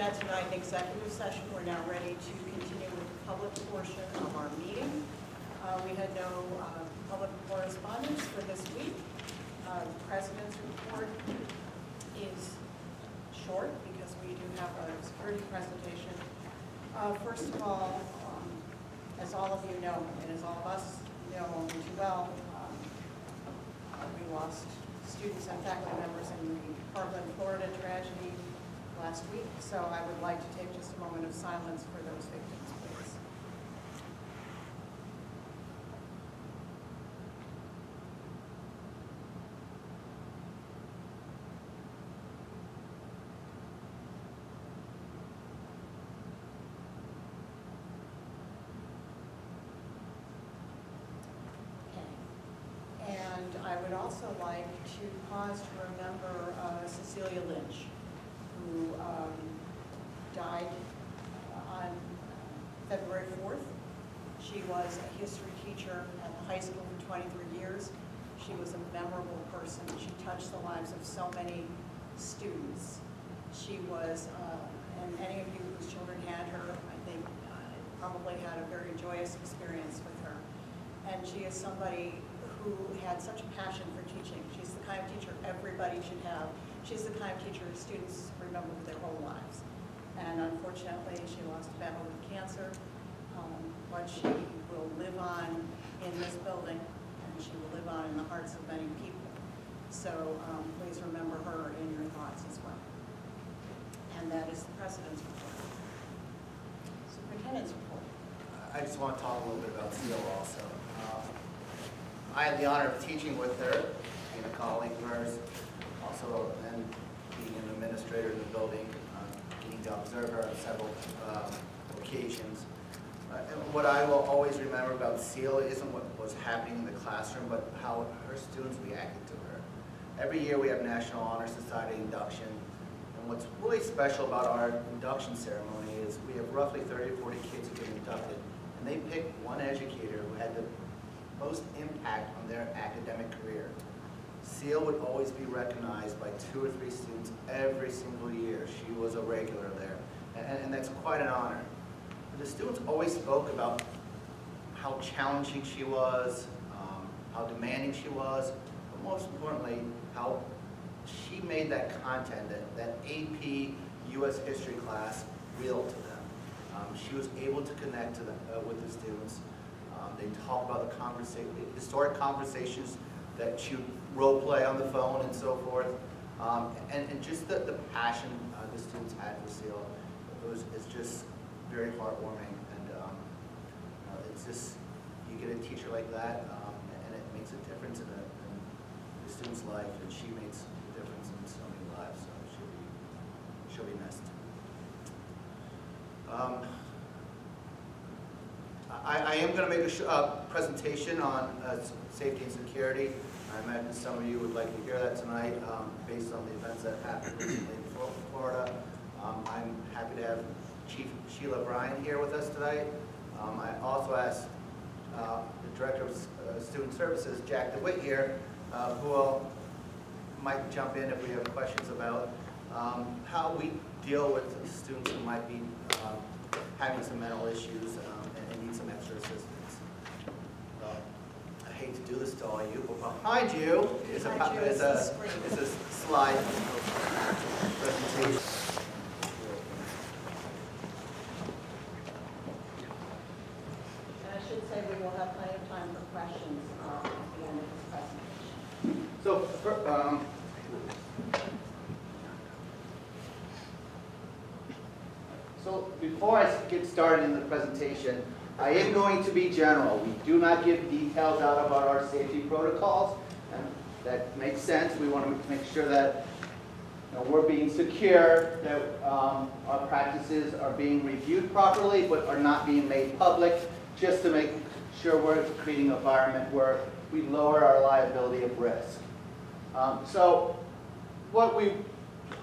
had tonight an executive session. We're now ready to continue with the public portion of our meeting. We had no public correspondence for this week. The President's report is short because we do have a security presentation. First of all, as all of you know, and as all of us know only too well, we lost students and faculty members in the Parkland, Florida tragedy last week. So I would like to take just a moment of silence for those victims, please. And I would also like to pause to remember Cecilia Lynch, who died on February 4th. She was a history teacher at the high school for 23 years. She was a memorable person. She touched the lives of so many students. She was, and any of you whose children had her, I think probably had a very joyous experience with her. And she is somebody who had such a passion for teaching. She's the kind of teacher everybody should have. She's the kind of teacher students remember for their whole lives. And unfortunately, she lost a battle with cancer, but she will live on in this building, and she will live on in the hearts of many people. So please remember her in your thoughts as well. And that is the President's report. Superintendent's report. I just want to talk a little bit about Seal also. I had the honor of teaching with her, being a colleague of hers, also and being an administrator in the building, getting to observe her on several occasions. And what I will always remember about Seal isn't what was happening in the classroom, but how her students reacted to her. Every year we have National Honor Society induction, and what's really special about our induction ceremony is we have roughly 30 or 40 kids who get inducted, and they pick one educator who had the most impact on their academic career. Seal would always be recognized by 2 or 3 students every single year. She was a regular there, and that's quite an honor. The students always spoke about how challenging she was, how demanding she was, but most importantly, how she made that content, that AP U.S. history class, real to them. She was able to connect to them, with the students. They talk about the historic conversations that she would role play on the phone and so forth, and just the passion the students had for Seal. It's just very heartwarming, and it's just, you get a teacher like that, and it makes a difference in the student's life, and she makes a difference in so many lives. So she'll be missed. I am going to make a presentation on safety and security. I imagine some of you would like to hear that tonight based on the events that happened recently in Florida. I'm happy to have Chief Sheila Bryan here with us tonight. I also asked the Director of Student Services, Jack DeWitt here, who might jump in if we have questions about how we deal with students who might be having some mental issues and need some extra assistance. I hate to do this to all of you, but behind you is a slide presentation. And I should say we will have plenty of time for questions at the end of this presentation. So, So before I get started in the presentation, I am going to be general. We do not give details out about our safety protocols, and that makes sense. We want to make sure that we're being secure, that our practices are being reviewed properly, but are not being made public, just to make sure we're creating an environment where we lower our liability of risk. So what we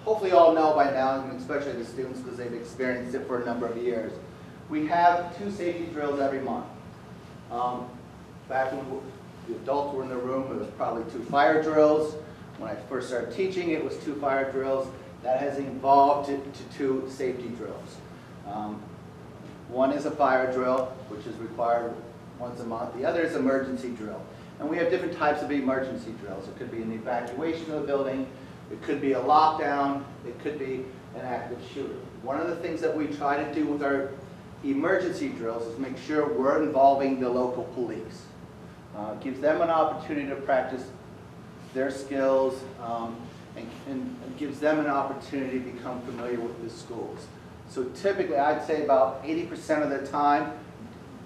hopefully all know by now, and especially the students because they've experienced it for a number of years, we have 2 safety drills every month. Back when the adults were in the room, it was probably 2 fire drills. When I first started teaching, it was 2 fire drills. That has evolved to 2 safety drills. One is a fire drill, which is required once a month. The other is emergency drill. And we have different types of emergency drills. It could be an evacuation of the building, it could be a lockdown, it could be an active shooter. One of the things that we try to do with our emergency drills is make sure we're involving the local police. It gives them an opportunity to practice their skills and gives them an opportunity to become familiar with the schools. So typically, I'd say about 80% of the time,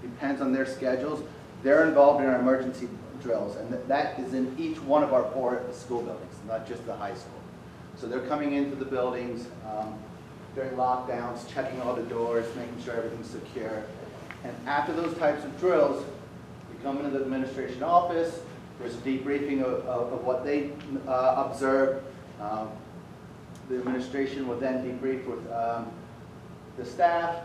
depends on their schedules, they're involved in our emergency drills, and that is in each one of our 4 school buildings, not just the high school. So they're coming into the buildings during lockdowns, checking all the doors, making sure everything's secure. And after those types of drills, we come into the administration office, there's a debriefing of what they observed. The administration will then debrief with the staff.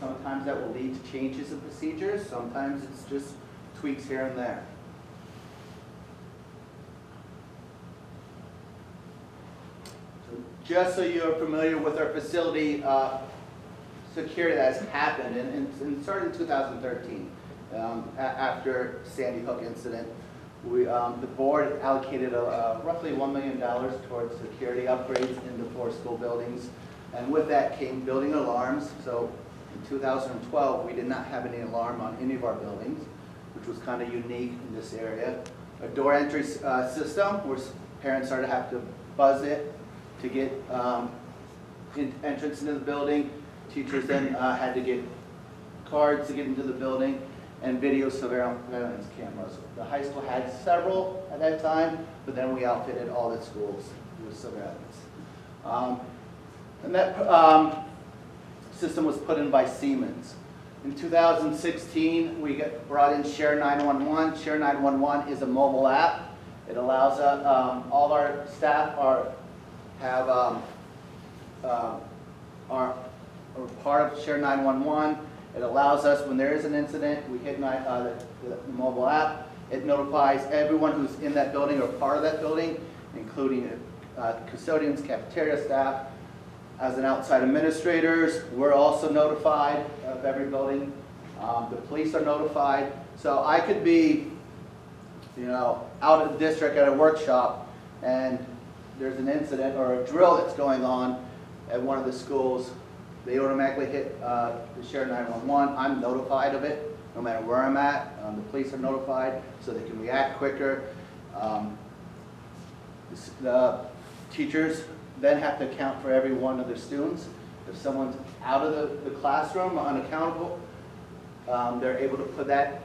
Sometimes that will lead to changes in procedures, sometimes it's just tweaks here and there. So just so you're familiar with our facility security that has happened, and started in 2013, after Sandy Hook incident. The board allocated roughly $1 million towards security upgrades in the 4 school buildings, and with that came building alarms. So in 2012, we did not have any alarm on any of our buildings, which was kind of unique in this area. A door entry system, where parents started to have to buzz it to get entrance into the building. Teachers then had to get cards to get into the building, and video surveillance cameras. The high school had several at that time, but then we outfitted all the schools with surveillance. And that system was put in by Siemens. In 2016, we brought in Share 911. Share 911 is a mobile app. It allows all our staff are part of Share 911. It allows us, when there is an incident, we hit the mobile app. It notifies everyone who's in that building or part of that building, including custodians, cafeteria staff. As an outside administrators, we're also notified of every building. The police are notified. So I could be, out of the district at a workshop, and there's an incident or a drill that's going on at one of the schools. They automatically hit the Share 911. I'm notified of it, no matter where I'm at. The police are notified, so they can react quicker. The teachers then have to account for every one of their students. If someone's out of the classroom, unaccountable, they're able to put that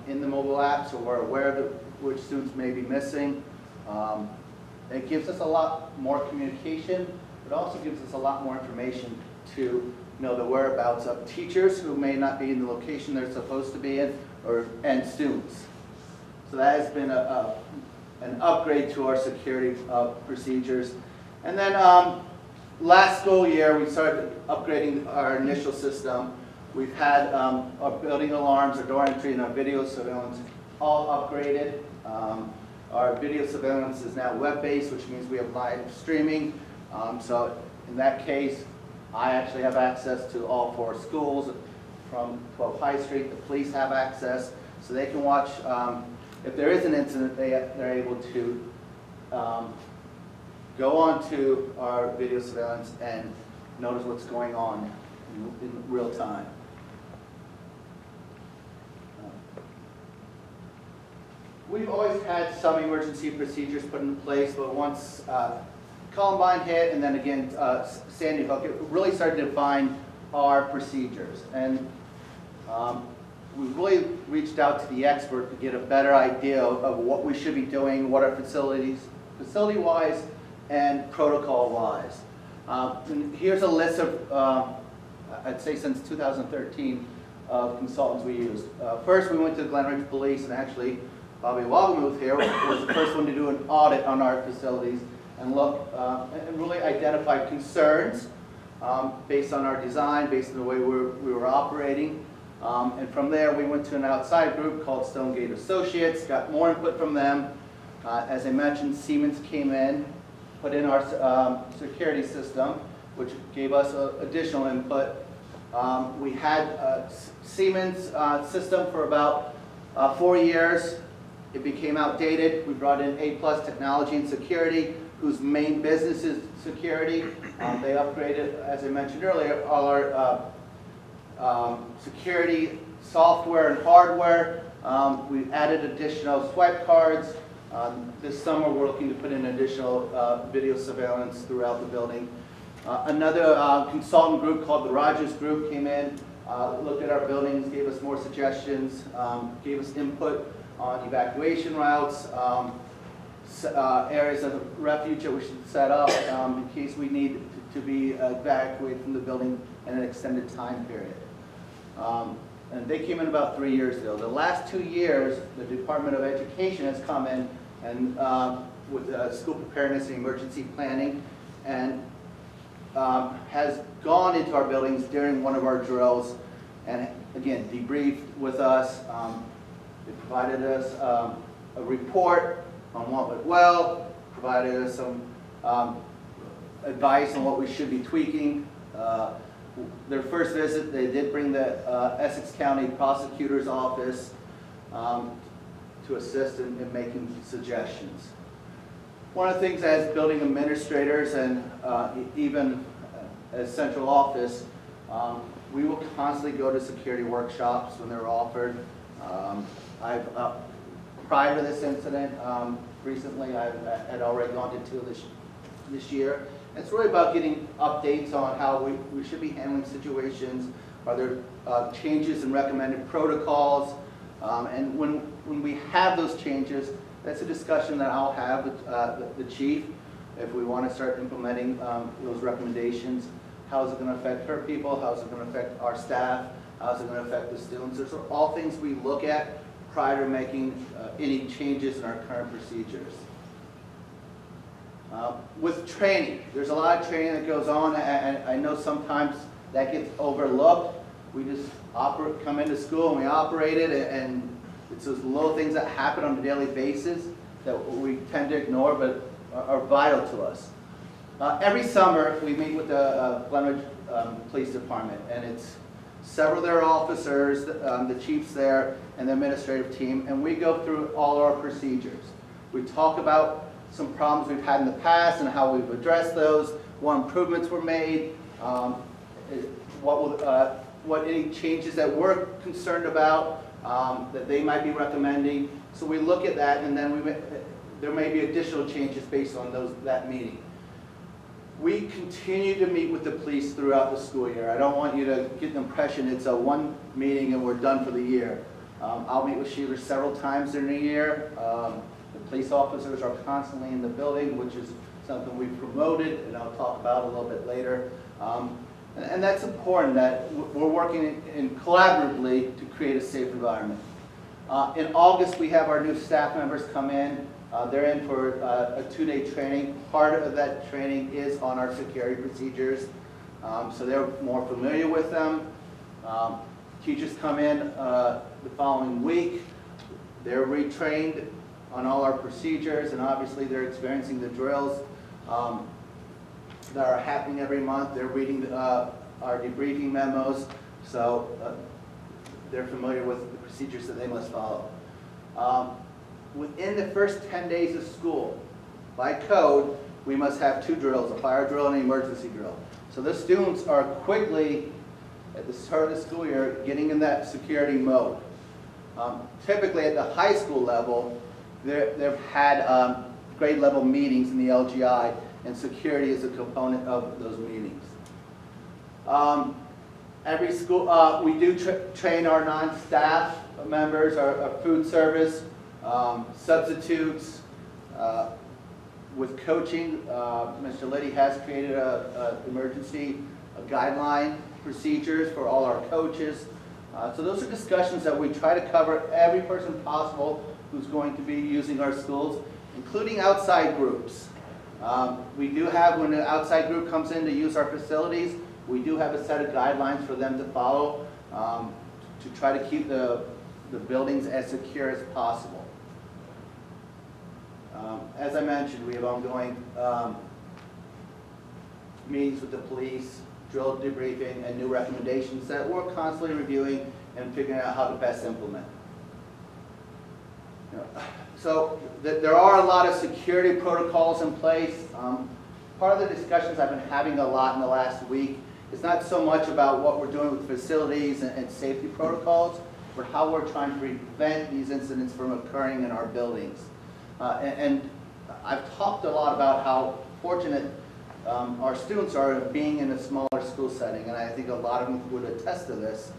in the mobile app, so we're aware of which students may be missing. It gives us a lot more communication, but also gives us a lot more information to know the whereabouts of teachers who may not be in the location they're supposed to be in, and students. So that has been an upgrade to our security procedures. And then last school year, we started upgrading our initial system. We've had our building alarms, our door entry, and our video surveillance all upgraded. Our video surveillance is now web-based, which means we have live streaming. So in that case, I actually have access to all 4 schools from 12 High Street. The police have access, so they can watch. If there is an incident, they're able to go on to our video surveillance and notice what's going on in real time. We've always had some emergency procedures put in place, but once Columbine hit, and then again Sandy Hook, it really started to define our procedures. And we really reached out to the expert to get a better idea of what we should be doing, what our facility-wise and protocol-wise. And here's a list of, I'd say since 2013, of consultants we used. First, we went to Glen Ridge Police, and actually Bobby Wagamuth here was the first one to do an audit on our facilities and look and really identify concerns based on our design, based on the way we were operating. And from there, we went to an outside group called Stonegate Associates, got more input from them. As I mentioned, Siemens came in put in our security system, which gave us additional input. We had a Siemens system for about 4 years. It became outdated. We brought in A+ Technology and Security, whose main business is security. They upgraded, as I mentioned earlier, all our security software and hardware. We added additional swipe cards. This summer, we're looking to put in additional video surveillance throughout the building. Another consultant group called the Rogers Group came in, looked at our buildings, gave us more suggestions, gave us input on evacuation routes, areas of refuge that we should set up in case we need to be evacuated from the building in an extended time period. And they came in about 3 years ago. The last 2 years, the Department of Education has come in and with school preparedness and emergency planning, and has gone into our buildings during one of our drills and again debriefed with us. They provided us a report on what went well, provided us some advice on what we should be tweaking. Their first visit, they did bring the Essex County Prosecutor's Office to assist in making suggestions. One of the things as building administrators and even as central office, we will constantly go to security workshops when they're offered. Prior to this incident, recently I had already gone to 2 this year. It's really about getting updates on how we should be handling situations. Are there changes in recommended protocols? And when we have those changes, that's a discussion that I'll have with the chief if we want to start implementing those recommendations. How is it going to affect her people? How is it going to affect our staff? How is it going to affect the students? Those are all things we look at prior to making any changes in our current procedures. With training, there's a lot of training that goes on, and I know sometimes that gets overlooked. We just come into school and we operate it, and it's those little things that happen on a daily basis that we tend to ignore but are vital to us. Every summer we meet with the Glenridge Police Department, and it's several of their officers, the chiefs there, and the administrative team, and we go through all our procedures. We talk about some problems we've had in the past and how we've addressed those, what improvements were made, what any changes that we're concerned about that they might be recommending. So we look at that, and then there may be additional changes based on that meeting. We continue to meet with the police throughout the school year. I don't want you to get the impression it's a one meeting and we're done for the year. I'll meet with Sheila several times during the year. The police officers are constantly in the building, which is something we've promoted, and I'll talk about a little bit later. And that's important, that we're working collaboratively to create a safe environment. In August, we have our new staff members come in. They're in for a 2-day training. Part of that training is on our security procedures, so they're more familiar with them. Teachers come in the following week. They're retrained on all our procedures, and obviously they're experiencing the drills that are happening every month. They're reading our debriefing memos, so they're familiar with the procedures that they must follow. Within the first 10 days of school, by code, we must have 2 drills, a fire drill and an emergency drill. So the students are quickly, at the start of the school year, getting in that security mode. Typically at the high school level, they've had grade level meetings in the LGI, and security is a component of those meetings. Every school, we do train our non-staff members, our food service, substitutes. With coaching, Mr. Liddy has created a emergency guideline procedures for all our coaches. So those are discussions that we try to cover every person possible who's going to be using our schools, including outside groups. We do have, when an outside group comes in to use our facilities, we do have a set of guidelines for them to follow to try to keep the buildings as secure as possible. As I mentioned, we have ongoing meetings with the police, drill debriefing, and new recommendations that we're constantly reviewing and figuring out how to best implement. So there are a lot of security protocols in place. Part of the discussions I've been having a lot in the last week is not so much about what we're doing with facilities and safety protocols, but how we're trying to prevent these incidents from occurring in our buildings. And I've talked a lot about how fortunate our students are being in a smaller school setting, and I think a lot of them would attest to this,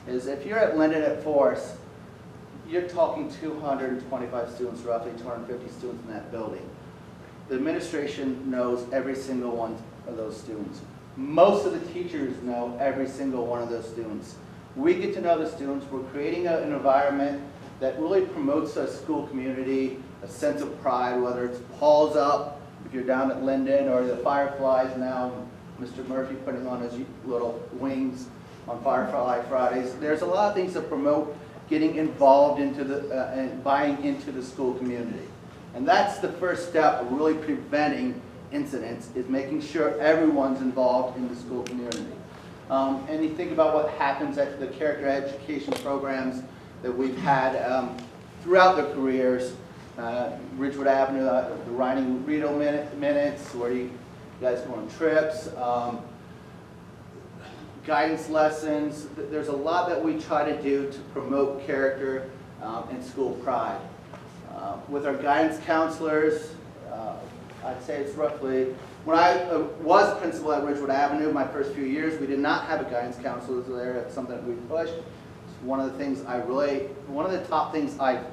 is if you're at Linden at Forest, you're talking 225 students, roughly 250 students in that building. The administration knows every single one of those students. Most of the teachers know every single one of those students. We get to know the students. We're creating an environment that really promotes a school community, a sense of pride, whether it's Paul's Up, if you're down at Linden, or the Fireflies now, Mr. Murphy putting on his little wings on Firefly Fridays. There's a lot of things that promote getting involved into the, and buying into the school community. And that's the first step of really preventing incidents, is making sure everyone's involved in the school community. And you think about what happens at the character education programs that we've had throughout their careers. Ridgewood Avenue, the Writing Rideau Minutes, where you guys go on trips, guidance lessons. There's a lot that we try to do to promote character and school pride. With our guidance counselors, I'd say it's roughly, when I was principal at Ridgewood Avenue, my first few years, we did not have a guidance counselor there. It's something that we pushed. It's one of the things one of the top things I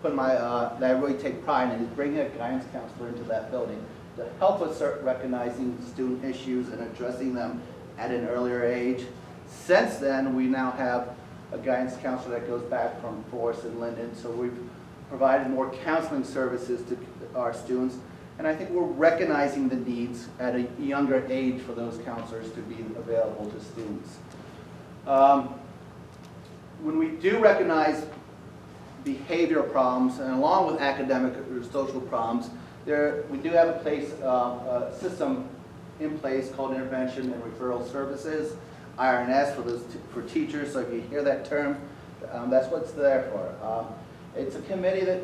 put that I really take pride in is bringing a guidance counselor into that building to help us start recognizing student issues and addressing them at an earlier age. Since then, we now have a guidance counselor that goes back from Forest and Linden, so we've provided more counseling services to our students, and I think we're recognizing the needs at a younger age for those counselors to be available to students. When we do recognize behavioral problems, and along with academic or social problems, we do have a system in place called Intervention and Referral Services, IRNS for teachers. So if you hear that term, that's what it's there for. It's a committee that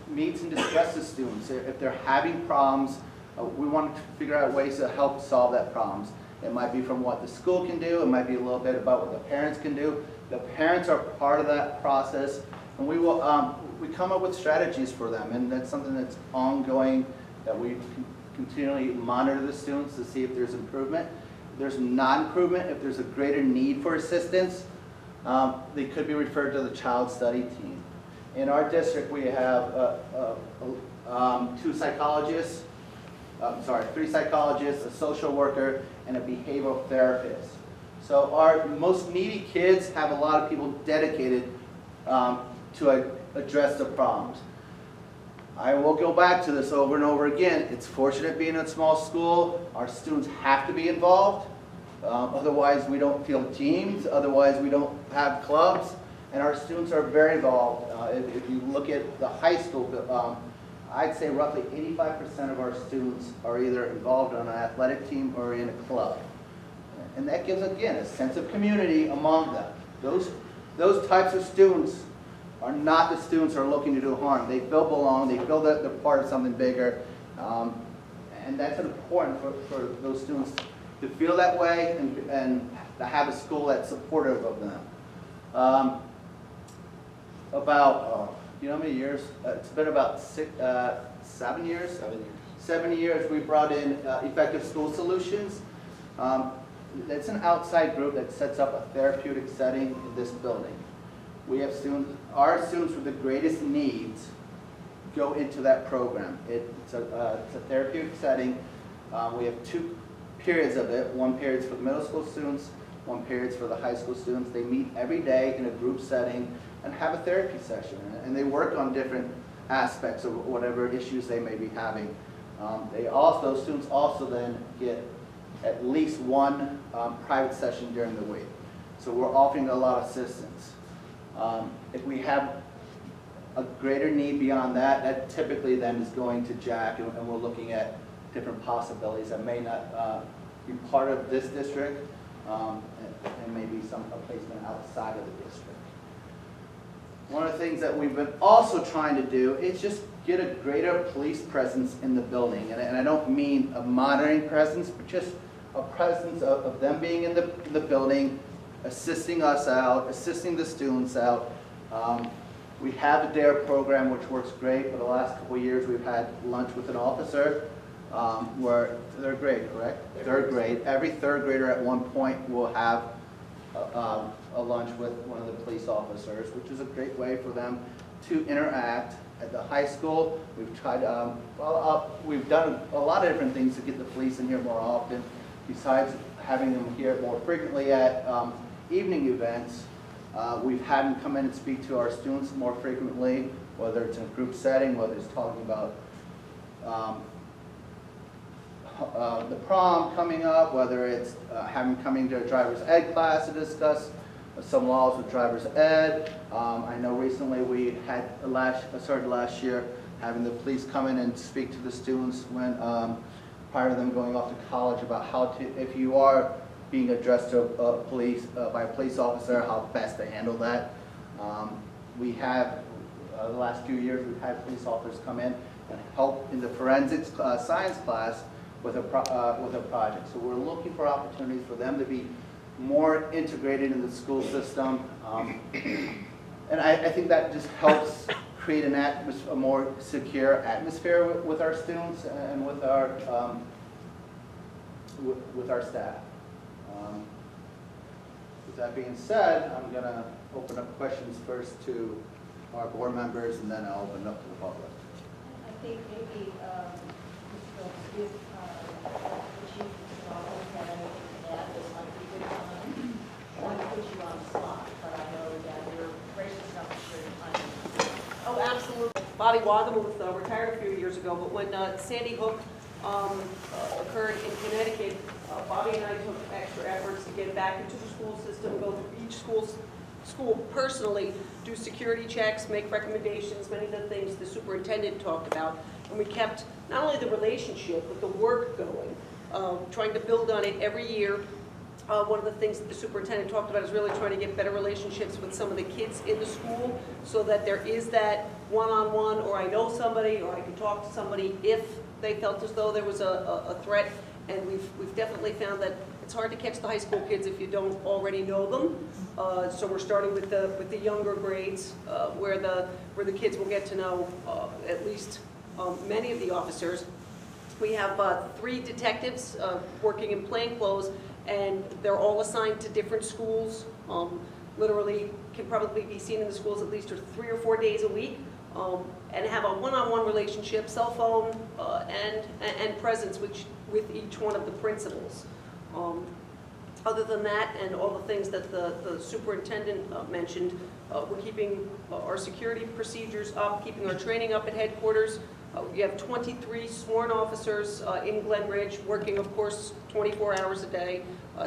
meets and discusses students. If they're having problems, we want to figure out ways to help solve that problems. It might be from what the school can do. It might be a little bit about what the parents can do. The parents are part of that process, and we come up with strategies for them, and that's something that's ongoing, that we continually monitor the students to see if there's improvement. If there's not improvement, if there's a greater need for assistance, they could be referred to the child study team. In our district, we have 3 psychologists, a social worker, and a behavioral therapist. So our most needy kids have a lot of people dedicated to address the problems. I will go back to this over and over again. It's fortunate being in a small school. Our students have to be involved. Otherwise, we don't feel teams. Otherwise, we don't have clubs. And our students are very involved. If you look at the high school, I'd say roughly 85% of our students are either involved on an athletic team or in a club. And that gives, again, a sense of community among them. Those types of students are not the students who are looking to do harm. They feel belong, they feel that they're part of something bigger, and that's important for those students to feel that way and to have a school that's supportive of them. You know how many years? It's been about 7 years? 7 years. 7 years we brought in Effective School Solutions. It's an outside group that sets up a therapeutic setting in this building. We have our students with the greatest needs go into that program. It's a therapeutic setting. We have 2 periods of it. 1 period is for the middle school students, 1 period is for the high school students. They meet every day in a group setting and have a therapy session. And they work on different aspects of whatever issues they may be having. Those students also then get at least 1 private session during the week. So we're offering a lot of assistance. If we have a greater need beyond that, that typically then is going to Jack, and we're looking at different possibilities that may not be part of this district, and maybe a placement outside of the district. One of the things that we've been also trying to do is just get a greater police presence in the building. And I don't mean a monitoring presence, but just a presence of them being in the building, assisting us out, assisting the students out. We have the DARE program, which works great. For the last couple of years, we've had lunch with an officer, where third grade, correct? Third grade. Every third grader at one point will have a lunch with one of the police officers, which is a great way for them to interact. At the high school, we've tried, we've done a lot of different things to get the police in here more often, besides having them here more frequently at evening events. We've had them come in and speak to our students more frequently, whether it's in a group setting, whether it's talking about the prom coming up, whether it's having coming to a driver's ed class to discuss some laws with driver's ed. I know recently we had started last year having the police come in and speak to the students when prior to them going off to college about how to, if you are being addressed to by a police officer, how best to handle that. We have the last few years we've had police officers come in and help in the forensics science class with a project. So we're looking for opportunities for them to be more integrated in the school system. And I think that just helps create a more secure atmosphere with our students and with our staff. With that being said, I'm going to open up questions first to our board members, and then I'll open it up to the public. I think maybe, if the chief had anything to add, this might be a good time. I want to put you on the spot, but I know that you're gracious enough to share your time. Oh, absolutely. Bobby Wagamuth retired a few years ago, but when Sandy Hook occurred in Connecticut, Bobby and I took extra efforts to get back into the school system, go through each school personally, do security checks, make recommendations, many of the things the superintendent talked about. And we kept not only the relationship, but the work going, trying to build on it every year. One of the things that the superintendent talked about is really trying to get better relationships with some of the kids in the school so that there is that one-on-one, or I know somebody, or I can talk to somebody if they felt as though there was a threat. And we've definitely found that it's hard to catch the high school kids if you don't already know them. So we're starting with the younger grades, where the kids will get to know at least many of the officers. We have 3 detectives working in plain clothes, and they're all assigned to different schools. Literally can probably be seen in the schools at least 3 or 4 days a week, and have a one-on-one relationship, cell phone and presence with each one of the principals. Other than that, and all the things that the superintendent mentioned, we're keeping our security procedures up, keeping our training up at headquarters. We have 23 sworn officers in Glen Ridge, working, of course, 24 hours a day,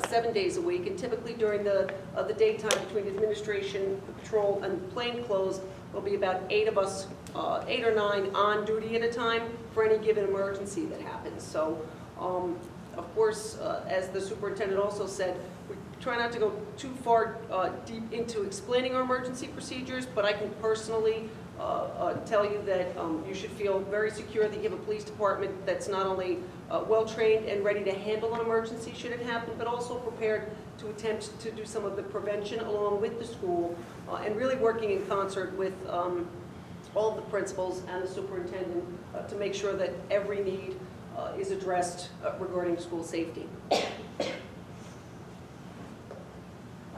7 days a week. And typically during the daytime between administration, patrol, and plainclothes, there'll be about 8 of us, 8 or 9 on duty at a time for any given emergency that happens. So, of course, as the superintendent also said, we try not to go too far deep into explaining our emergency procedures, but I can personally tell you that you should feel very secure that you have a police department that's not only well-trained and ready to handle an emergency should it happen, but also prepared to attempt to do some of the prevention along with the school, and really working in concert with all of the principals and the superintendent to make sure that every need is addressed regarding school safety. All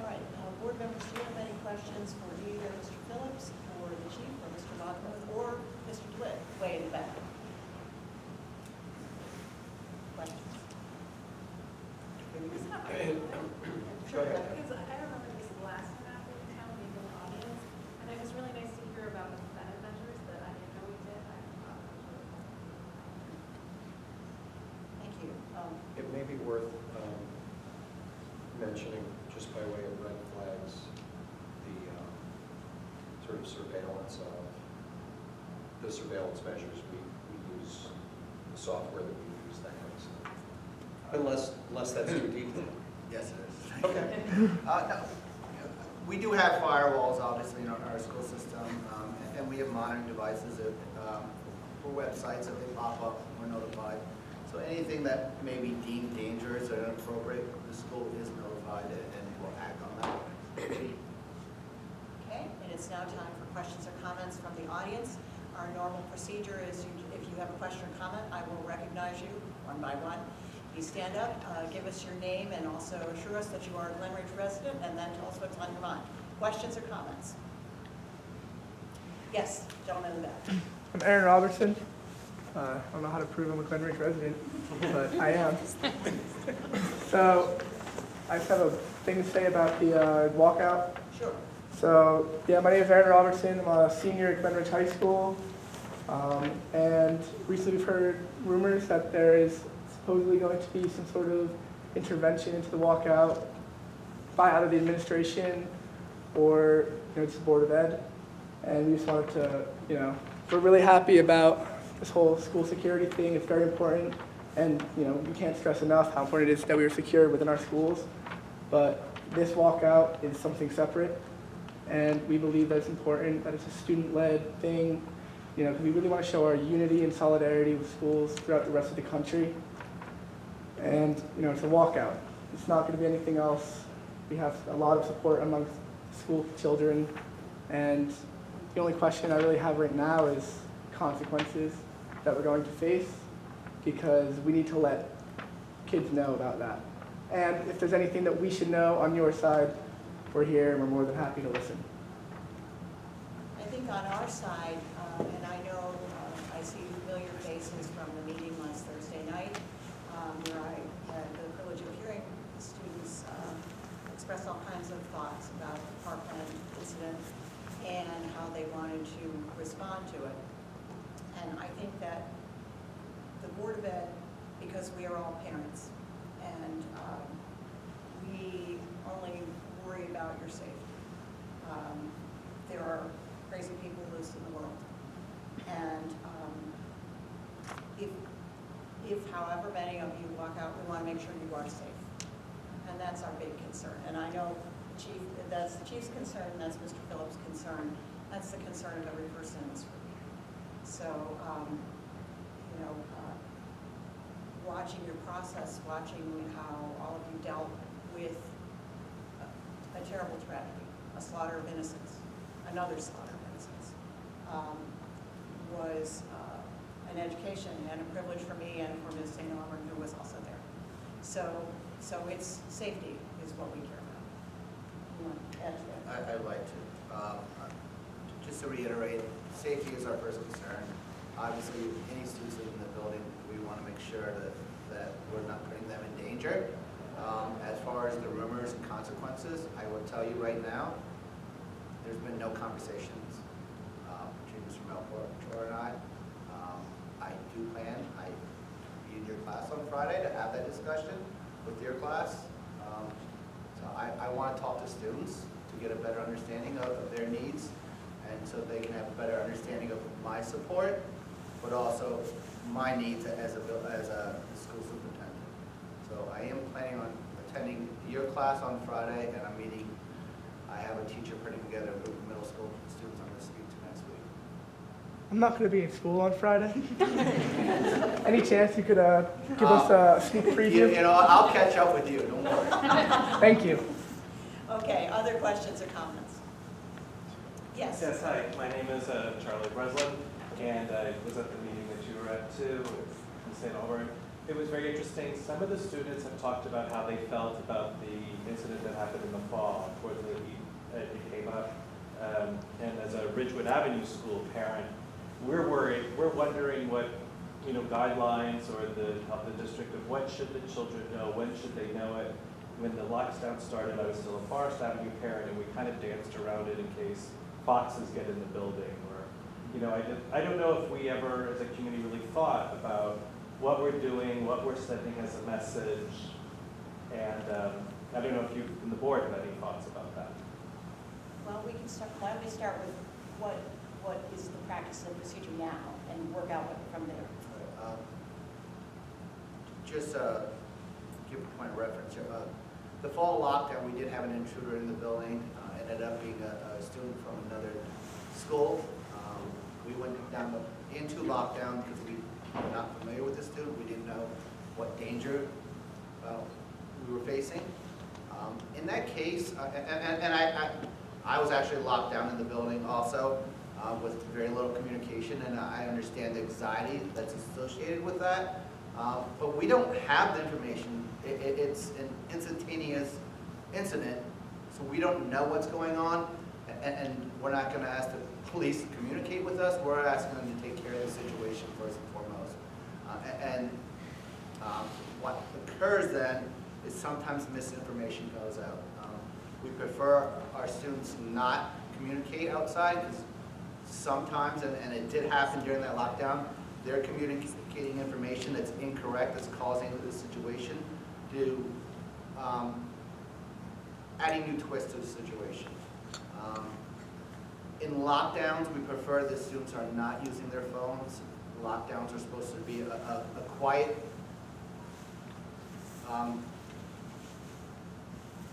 right, board members, do you have any questions for either Mr. Phillips, or the chief, or Mr. Wagamuth, or Mr. DeWitt, way in the back? Questions? Sure. Because I remember this last time after the town meeting in the audience, and it was really nice to hear about the preventive measures that I didn't know we did. I thought that was really cool. Thank you. It may be worth mentioning, just by way of red flags, the sort of surveillance of the surveillance measures we use, the software that we use, that kind of stuff. Unless that's too deep. Yes, it is. Okay. No, we do have firewalls, obviously, in our school system, and we have monitoring devices for websites that they pop up, we're notified. So anything that may be deemed dangerous or inappropriate, the school is notified and will act on that. Okay, and it's now time for questions or comments from the audience. Our normal procedure is if you have a question or comment, I will recognize you one by one. You stand up, give us your name, and also assure us that you are a Glen Ridge resident, and then tell us what's on your mind. Questions or comments? Yes, gentleman in the back. I'm Aaron Robertson. I don't know how to prove I'm a Glen Ridge resident, but I am. So I just have a thing to say about the walkout. Sure. So yeah, my name is Aaron Robertson. I'm a senior at Glen Ridge High School. And recently we've heard rumors that there is supposedly going to be some sort of intervention into the walkout by either the administration or just the Board of Ed. And we just wanted to, we're really happy about this whole school security thing. It's very important. And, we can't stress enough how important it is that we are secure within our schools. But this walkout is something separate. And we believe that it's important, that it's a student-led thing, because we really want to show our unity and solidarity with schools throughout the rest of the country. And, it's a walkout. It's not going to be anything else. We have a lot of support amongst school children. And the only question I really have right now is consequences that we're going to face, because we need to let kids know about that. And if there's anything that we should know on your side, we're here and we're more than happy to listen. I think on our side, and I know I see familiar faces from the meeting last Thursday night, where I had the privilege of hearing students express all kinds of thoughts about the Parkland incident and how they wanted to respond to it. And I think that the Board of Ed, because we are all parents, and we only worry about your safety. There are crazy people loose in the world. And if however many of you walk out, we want to make sure you are safe. And that's our big concern. And I know that's the Chief's concern, that's Mr. Phillips' concern, that's the concern of every person in this room. So, watching your process, watching how all of you dealt with a terrible tragedy, a slaughter of innocents, another slaughter of innocents, was an education and a privilege for me and for Ms. St. Auburn, who was also there. So it's safety is what we care about. You want to add to that? I'd like to. Just to reiterate, safety is our first concern. Obviously, any students in the building, we want to make sure that we're not putting them in danger. As far as the rumors and consequences, I will tell you right now, there's been no conversations between Mr. Melchor and I. I do plan, I be in your class on Friday to have that discussion with your class. So I want to talk to students to get a better understanding of their needs, and so they can have a better understanding of my support, but also my needs as a school superintendent. So I am planning on attending your class on Friday, and I have a teacher putting together a group of middle school students I'm going to speak to next week. I'm not going to be in school on Friday. Any chance you could give us a sneak preview? I'll catch up with you, don't worry. Thank you. Okay, other questions or comments? Yes. Yes, hi. My name is Charlie Breslin, and I was at the meeting that you were at too in St. Auburn. It was very interesting. Some of the students have talked about how they felt about the incident that happened in the fall. Unfortunately, it came up. And as a Ridgewood Avenue school parent, we're worried. We're wondering what guidelines or the district of what should the children know, when should they know it. When the lockdown started, I was still a Forest Avenue parent, and we kind of danced around it in case foxes get in the building, or I don't know if we ever, as a community, really thought about what we're doing, what we're sending as a message, and I don't know if you, in the board, have any thoughts about that. Well, we can start. Why don't we start with what is the practice and procedure now, and work out from there. Just reference here. The fall lockdown, we did have an intruder in the building, ended up being a student from another school. We went down into lockdown because we were not familiar with the student. We didn't know what danger we were facing. In that case, I was actually locked down in the building also with very little communication, and I understand the anxiety that's associated with that. But we don't have the information. It's an instantaneous incident, so we don't know what's going on, and we're not going to ask the police to communicate with us. We're asking them to take care of the situation first and foremost. What occurs then is sometimes misinformation goes out. We prefer our students not communicate outside because sometimes, and it did happen during that lockdown, they're communicating information that's incorrect, that's causing the situation, to adding new twists to the situation. In lockdowns, we prefer that students are not using their phones. Lockdowns are supposed to be a quiet,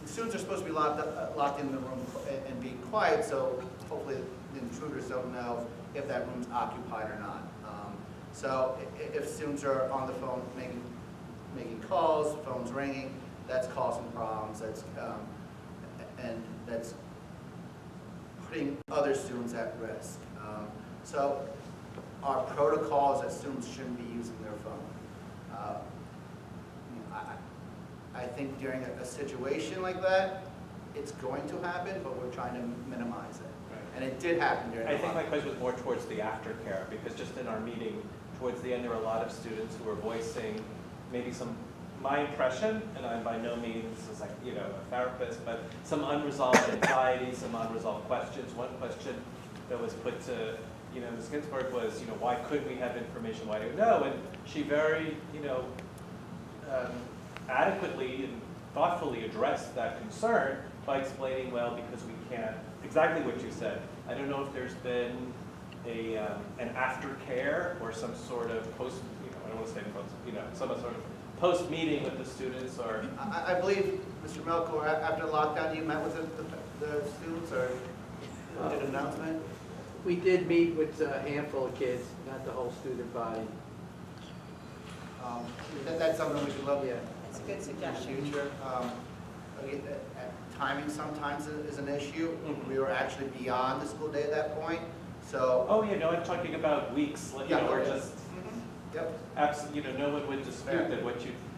students are supposed to be locked in the room and be quiet, so hopefully the intruders don't know if that room's occupied or not. So if students are on the phone making calls, phone's ringing, that's causing problems. And that's putting other students at risk. So our protocol is that students shouldn't be using their phone. I think during a situation like that, it's going to happen, but we're trying to minimize it. Right. And it did happen during the I think my lockdown. question was more towards the aftercare, because just in our meeting, towards the end, there were a lot of students who were voicing maybe my impression, and I'm by no means like, a therapist, but some unresolved anxiety, some unresolved questions. One question that was put to, Ms. Ginsburg was, why couldn't we have information? Why do we know? And she very, adequately and thoughtfully addressed that concern by explaining, well, because we can't, exactly what you said. I don't know if there's been an aftercare or some sort of post, I don't want to say post, some sort of post-meeting with the students, or? I believe, Mr. Melko, after lockdown, you met with the students or did an announcement? We did meet with a handful of kids, not the whole student body. That's something we should look Yeah. at It's a good in the suggestion. future. Again, timing sometimes is an issue. Mhm. We were actually beyond the school day at that point, so. Oh, yeah, no, I'm talking about weeks, or okay. just, Yep. absolutely, no one would dispute Fair. that what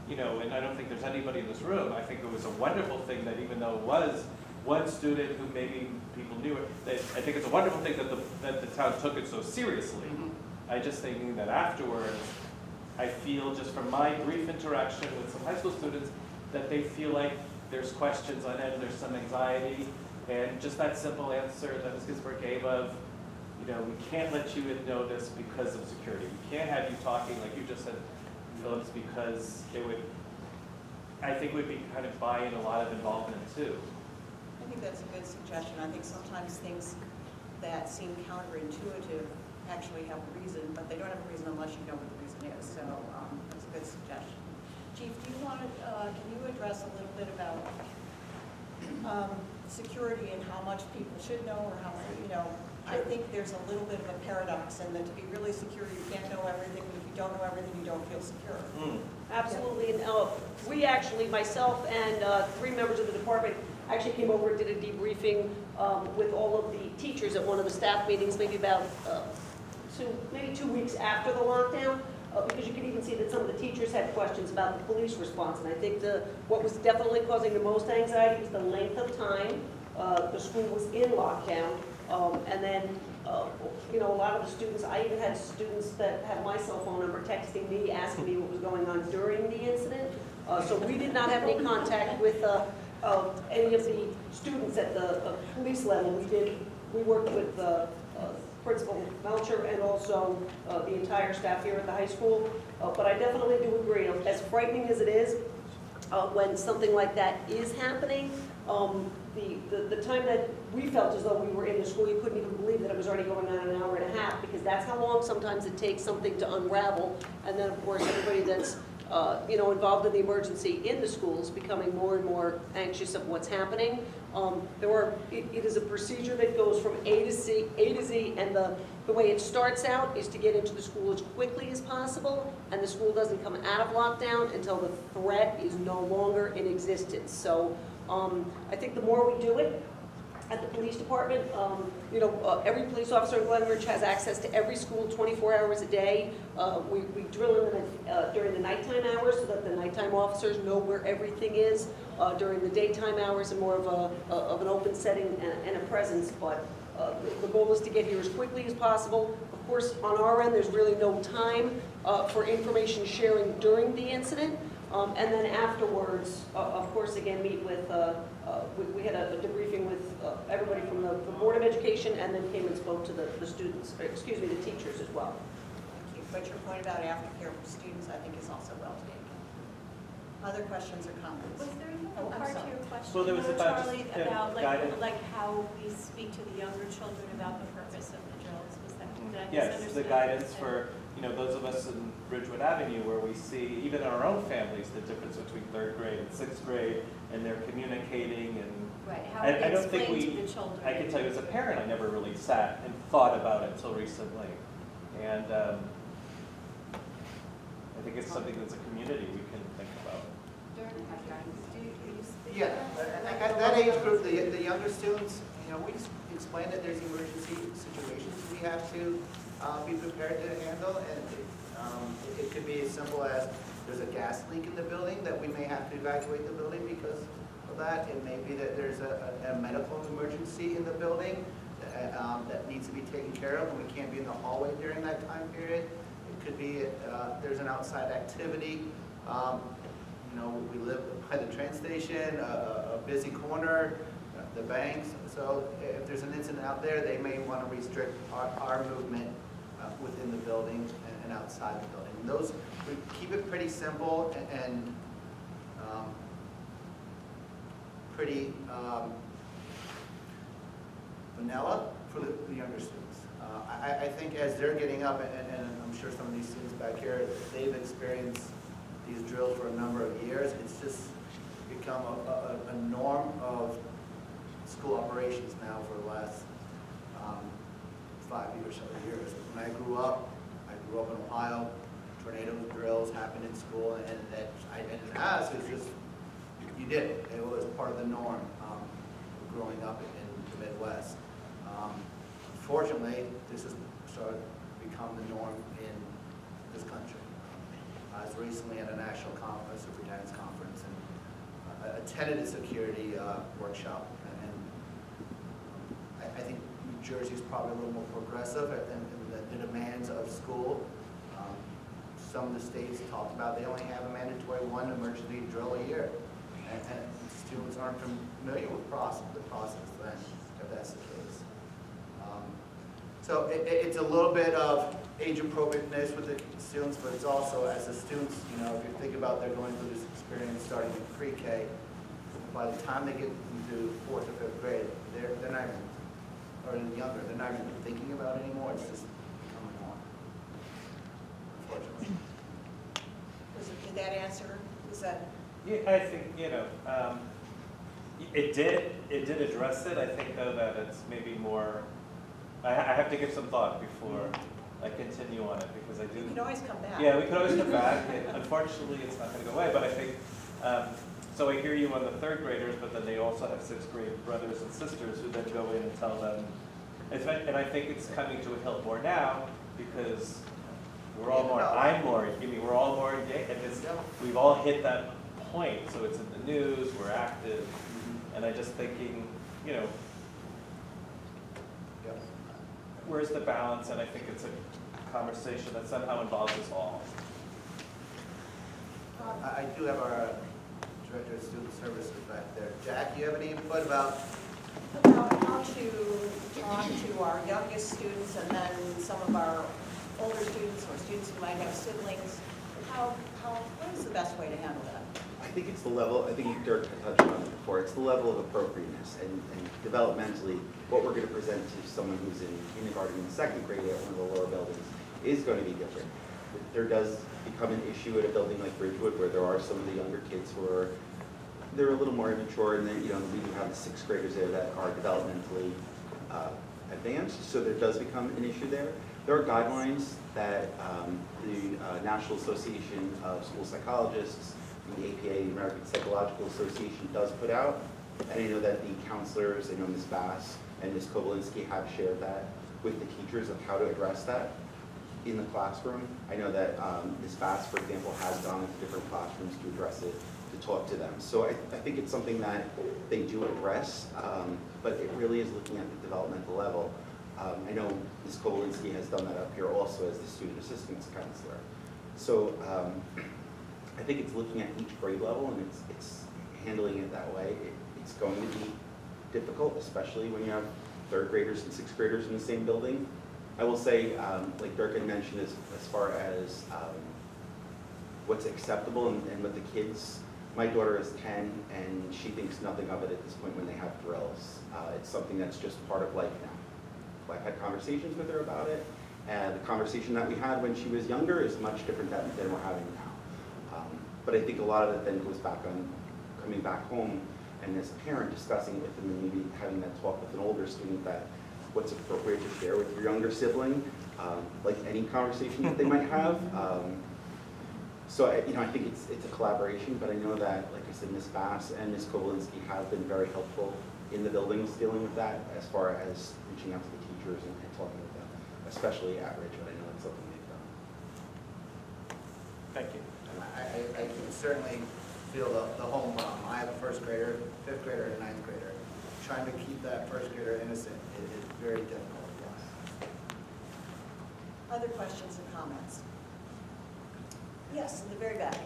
and I don't think there's anybody in this room, I think it was a wonderful thing that even though it was one student who maybe people knew it, that I think it's a wonderful thing that the town took it so seriously. I just think that afterwards, I feel just from my brief interaction with some high school students, that they feel like there's questions on it, there's some anxiety, and just that simple answer that Ms. Ginsburg gave of, we can't let you know this because of security. We can't have you talking like you just said, Phillips, because I think would be kind of buying a lot of involvement too. I think that's a good suggestion. I think sometimes things that seem counterintuitive actually have a reason, but they don't have a reason unless you know what the reason is. So that's a good suggestion. Chief, do you want to, can you address a little bit about security and how much people should know or how, I think there's a little bit of a paradox in that to be really secure, you can't know everything, but if you don't know everything, you don't feel secure. Absolutely, and we actually, myself and 3 members of the department actually came over and did a debriefing with all of the teachers at one of the staff meetings, maybe about maybe 2 weeks after the lockdown, because you could even see that some of the teachers had questions about the police response, and I think what was definitely causing the most anxiety was the length of time the school was in lockdown, and then a lot of the students, I even had students that had my cell phone number texting me, asking me what was going on during the incident. So we did not have any contact with any of the students at the police level. We worked with Principal Melcher and also the entire staff here at the high school. But I definitely do agree, as frightening as it is, when something like that is happening, the time that we felt as though we were in the school, you couldn't even believe that it was already going on an hour and a half, because that's how long sometimes it takes something to unravel. And then, of course, everybody that's involved in the emergency in the schools, becoming more and more anxious of what's happening. It is a procedure that goes from A to Z, and the way it starts out is to get into the school as quickly as possible, and the school doesn't come out of lockdown until the threat is no longer in existence. So I think the more we do it, at the police department, every police officer in Glenridge has access to every school 24 hours a day. We drill in during the nighttime hours so that the nighttime officers know where everything is. During the daytime hours, and more of an open setting and a presence. But the goal is to get here as quickly as possible. Of course, on our end, there's really no time for information sharing during the incident. And then afterwards, of course, again, meet with, we had a debriefing with everybody from the Board of Education, and then came and spoke to the students, or excuse me, the teachers as well. Thank you. But your point about aftercare for students, I think, is also well taken. Other questions or comments? Was there Oh, a I'm part to sorry. your question, Well, there was though, about just, Charlie, yeah, about guidance. like how we speak to the younger children about the purpose of the drills? Was that, did I Yes, the misunderstand? guidance for, those of us in Ridgewood Avenue where we see, even in our own families, the difference between 3rd grade and 6th grade, and they're communicating and Right, how I we don't think explain to the children. I can tell you as a parent, I never really sat and thought about it until recently. And I think it's something that's a community we can think about. Yeah, at that age group, the younger students, we explain that there's emergency situations we have to be prepared to handle, and it could be as simple as there's a gas leak in the building that we may have to evacuate the building because of that. It may be that there's a medical emergency in the building that needs to be taken care of, and we can't be in the hallway during that time period. It could be there's an outside activity. We live by the train station, a busy corner, the banks. So if there's an incident out there, they may want to restrict our movement within the building and outside the building. And those, we keep it pretty simple and pretty vanilla for the younger students. I think as they're getting up, and I'm sure some of these students back here, they've experienced these drills for a number of years. It's just become a norm of school operations now for the last 5 years. When I grew up in Ohio. Tornado drills happened in school, and I didn't ask. It's just you did it. It was part of the norm growing up in the Midwest. Unfortunately, this has started to become the norm in this country. I was recently at a national conference, superintendent's conference, and attended a security workshop. And I think New Jersey is probably a little more progressive in the demands of school. Some of the states talked about they only have a mandatory one emergency drill a year, and students aren't familiar with the process then, if that's the case. So it's a little bit of age appropriateness with the students, but it's also as the students, if you think about they're going through this experience starting in pre-K, by the time they get into 4th or 5th grade, they're not even, or younger, they're not even thinking about it anymore. It's just becoming on, unfortunately. Did that answer? Is that? Yeah, I think, it did address it. I think though that it's maybe more, I have to give some thought before I continue on it, because I do. You can always come back. Yeah, we could always come back. Unfortunately, it's not going to go away, but I think, so I hear you on the 3rd graders, but then they also have 6th grade brothers and sisters who then go in and tell them, and I think it's coming to a hill more now, because we're all more, we're all more engaged, and we've all hit that point, so it's in the news, we're active, and I'm just thinking, where's the balance? And I think it's a conversation that somehow involves us all. I do have our Director of Student Services back there. Jack, you have any input about? About how to talk to our youngest students and then some of our older students or students who might have siblings. What is the best way to handle that? I think it's the level, I think Dirk touched on it before, it's the level of appropriateness and developmentally, what we're going to present to someone who's in kindergarten and 2nd grade at one of the lower buildings is going to be different. there does become an issue at a building like Bridgewood where there are some of the younger kids who are, they're a little more immature, and then, you know, we do have the sixth graders there that are developmentally advanced, so there does become an issue there. There are guidelines that the National Association of School Psychologists, the APA, the American Psychological Association, does put out. And I know that the counselors, I know Ms. Bass and Ms. Koblinski have shared that with the teachers of how to address that in the classroom. I know that Ms. Bass, for example, has gone into different classrooms to address it, to talk to them. So I think it's something that they do address, but it really is looking at the developmental level. I know Ms. Koblinski has done that up here also as the student assistance counselor. So I think it's looking at each grade level, and it's handling it that way. It's going to be difficult, especially when you have third graders and sixth graders in the same building. I will say, like Dirk had mentioned, as far as what's acceptable and what the kids, my daughter is 10 and she thinks nothing of it at this point when they have drills. It's something that's just part of life now. I've had conversations with her about it, and the conversation that we had when she was younger is much different than we're having now. But I think a lot of it then goes back on coming back home and as a parent discussing it with them and maybe having that talk with an older student that what's appropriate to share with your younger sibling, like any conversation that they might have. So I think it's a collaboration, but I know that, like I said, Ms. Bass and Ms. Koblinski have been very helpful in the buildings dealing with that as far as reaching out to the teachers and talking with them, especially at Ridgewood. I know that's something they've done. Thank you. I can certainly feel the home problem. I have a first grader, fifth grader, and ninth grader. Trying to keep that first grader innocent is very difficult. Yes. Other questions or comments? Yes, in the very back.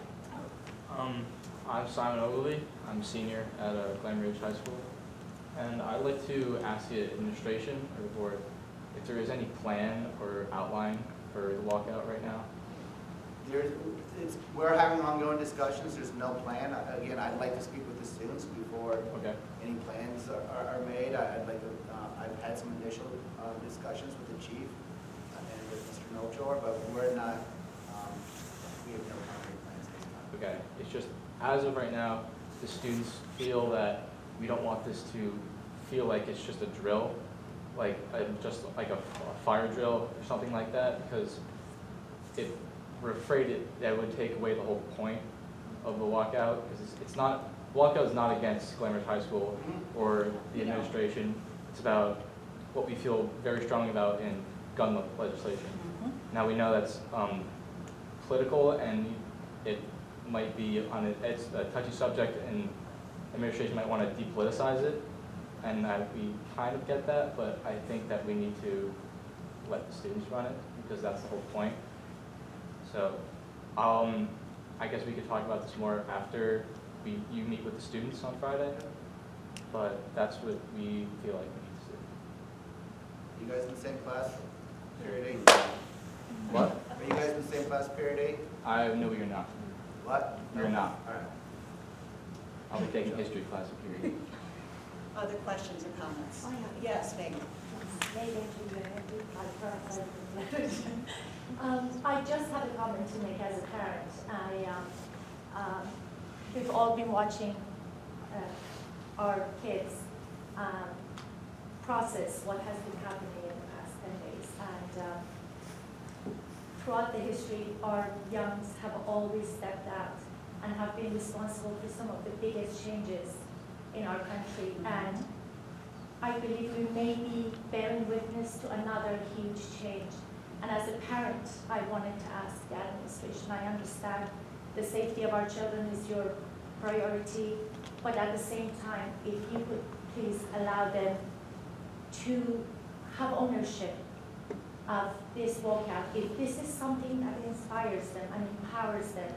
I'm Simon Ogilvy. I'm a senior at Glen Ridge High School. And I'd like to ask the administration or the board if there is any plan or outline for the walkout right now. We're having ongoing discussions. There's no plan. Again, I'd like to speak with the students before any plans are made. I'd like to. I've had some initial discussions with the chief and with Mr. Melchor, but we're not. We have no concrete plans this time. Okay, it's just as of right now, the students feel that we don't want this to feel like it's just a drill, like just like a fire drill or something like that, because we're afraid that it would take away the whole point of the walkout, because it's not, walkout is not against Glen Ridge High School or the administration. It's about what we feel very strongly about in gun legislation. Now we know that's political and it might be it's a touchy subject and administration might want to depoliticize it, and we kind of get that, but I think that we need to let the students run it because that's the whole point. So I guess we could talk about this more after you meet with the students on Friday, but that's what we feel like we need to do. You guys in the same class, period 8? What? Are you guys in the same class, period 8? No, you're not. What? You're not. All right. I'll be taking history class at period. Other questions or comments? Yes, Megan. I just have a comment to make as a parent. We've all been watching our kids process what has been happening in the past 10 days. And throughout the history, our youngs have always stepped out and have been responsible for some of the biggest changes in our country. And I believe we may be bearing witness to another huge change. And as a parent, I wanted to ask the administration, I understand the safety of our children is your priority, but at the same time, if you could please allow them to have ownership of this walkout. If this is something that inspires them and empowers them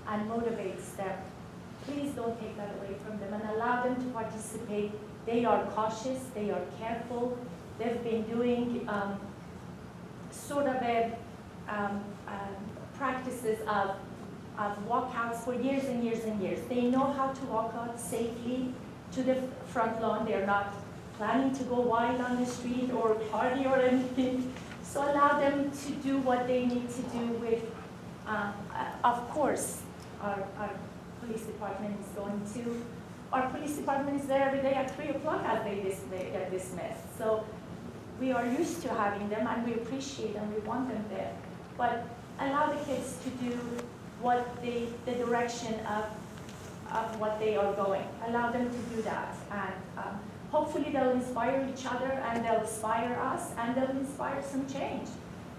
and motivates them, please don't take that away from them and allow them to participate. They are cautious, they are careful, they've been doing sort of practices of walkouts for years and years and years. They know how to walk out safely to the front lawn. They're not planning to go wild on the street or party or anything. So allow them to do what they need to do with Of course, our police department is going to, our police department is there every day at 3 o'clock as they get dismissed. So we are used to having them and we appreciate and we want them there. But allow the kids to do what the direction of what they are going. Allow them to do that. And hopefully they'll inspire each other and they'll inspire us and they'll inspire some change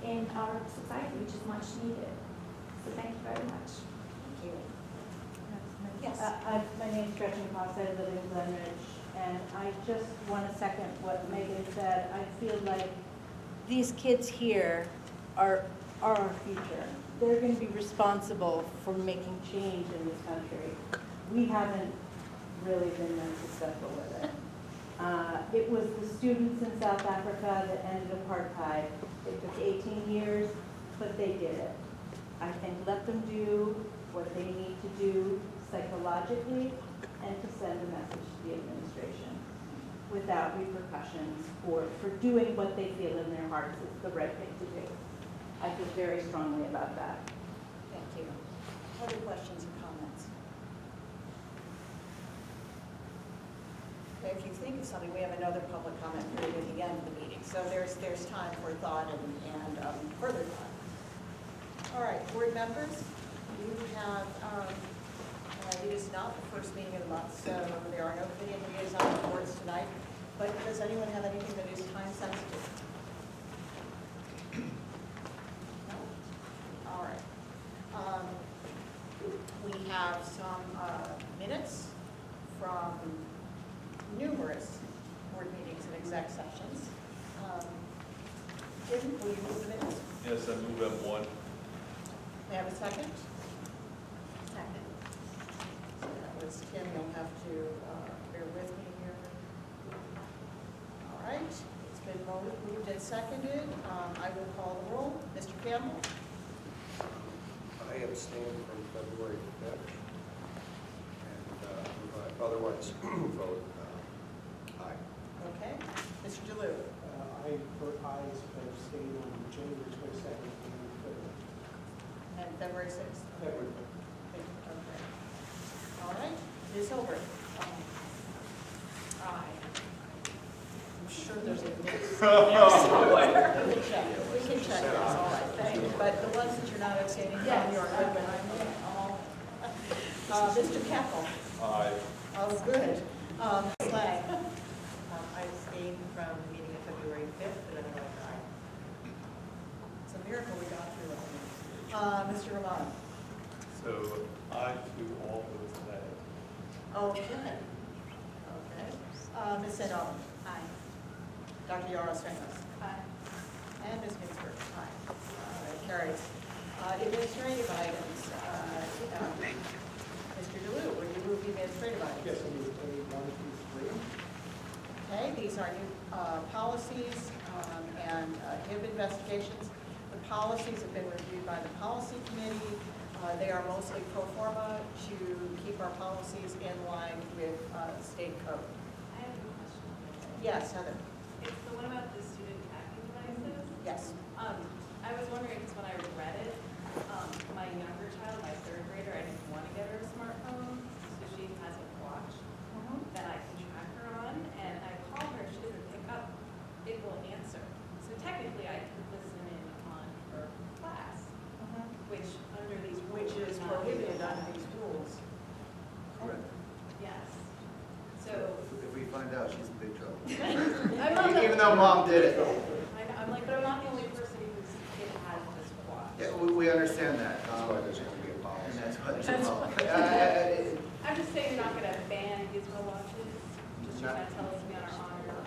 in our society, which is much needed. So thank you very much. Thank you. Yes. My name is Gretchen Moss, I live in Glen Ridge, and I just want to second what Megan said. I feel like these kids here are our future. They're going to be responsible for making change in this country. We haven't really been very successful with it. It was the students in South Africa that ended apartheid. It took 18 years, but they did it. I think let them do what they need to do psychologically and to send a message to the administration without repercussions for doing what they feel in their hearts is the right thing to do. I feel very strongly about that. Thank you. Other questions or comments? Okay, if you think of something, we have another public comment period at the end of the meeting, so there's time for thought and further thought. All right, board members, you have, it is not the first meeting of the month, so there are no committee liaison reports tonight, but does anyone have anything that is time sensitive? No? All right. We have some minutes from numerous board meetings and exec sessions. Jim, will you move the minutes? Yes, I move M1. May I have a second? Second. So that was Tim, you'll have to bear with me here. All right, it's been moved and seconded. I will call the roll. Mr. Campbell? I abstain from February 5th. And otherwise, vote aye. Okay. Mr. DeLue? I vote aye, but abstain on January 22nd And February 6th? February. Okay. All right. Ms. Hilbert? Aye. I'm sure there's a mix somewhere. We can check. We can check this. All right. Thank you. But the ones that you're not abstaining from, you're good with. Mr. Keppel? Aye. Oh, good. Slay? I abstained from the meeting of February 5th, but otherwise aye. It's a miracle we got through it. Mr. Romano? So aye to all votes today. Okay. Okay. Ms. St. Albans? Aye. Dr. Yaros Ramos? Aye. And Ms. Ginsburg? Aye. Carries. Administrative items. Mr. DeLue, will you move the administrative items? Yes, I move A 1 through 3. Okay, these are new policies and HIB investigations. The policies have been reviewed by the policy committee. They are mostly pro forma to keep our policies in line with state code. I have a question. Yes, Heather? It's the one about the student tracking devices. Yes. I was wondering, because when I read it, my younger child, my third grader, I didn't want to get her a smartphone, so she has a watch that I can track her on, and I call her, she doesn't pick up, it will answer. So technically, I could listen in on her class, which under these rules. Which is would not be prohibited under allowed. these rules. Correct. Yes. So, If we find out, she's in big trouble. I'm not Even though mom did it. I'm like, but I'm not the only person whose kid has this watch. Yeah, we understand that. That's why there's going to be a And policy. that's why there's a That's problem. I'm just saying you're not going to ban Gizmo watches, just you're No. going to tell us we on our honor.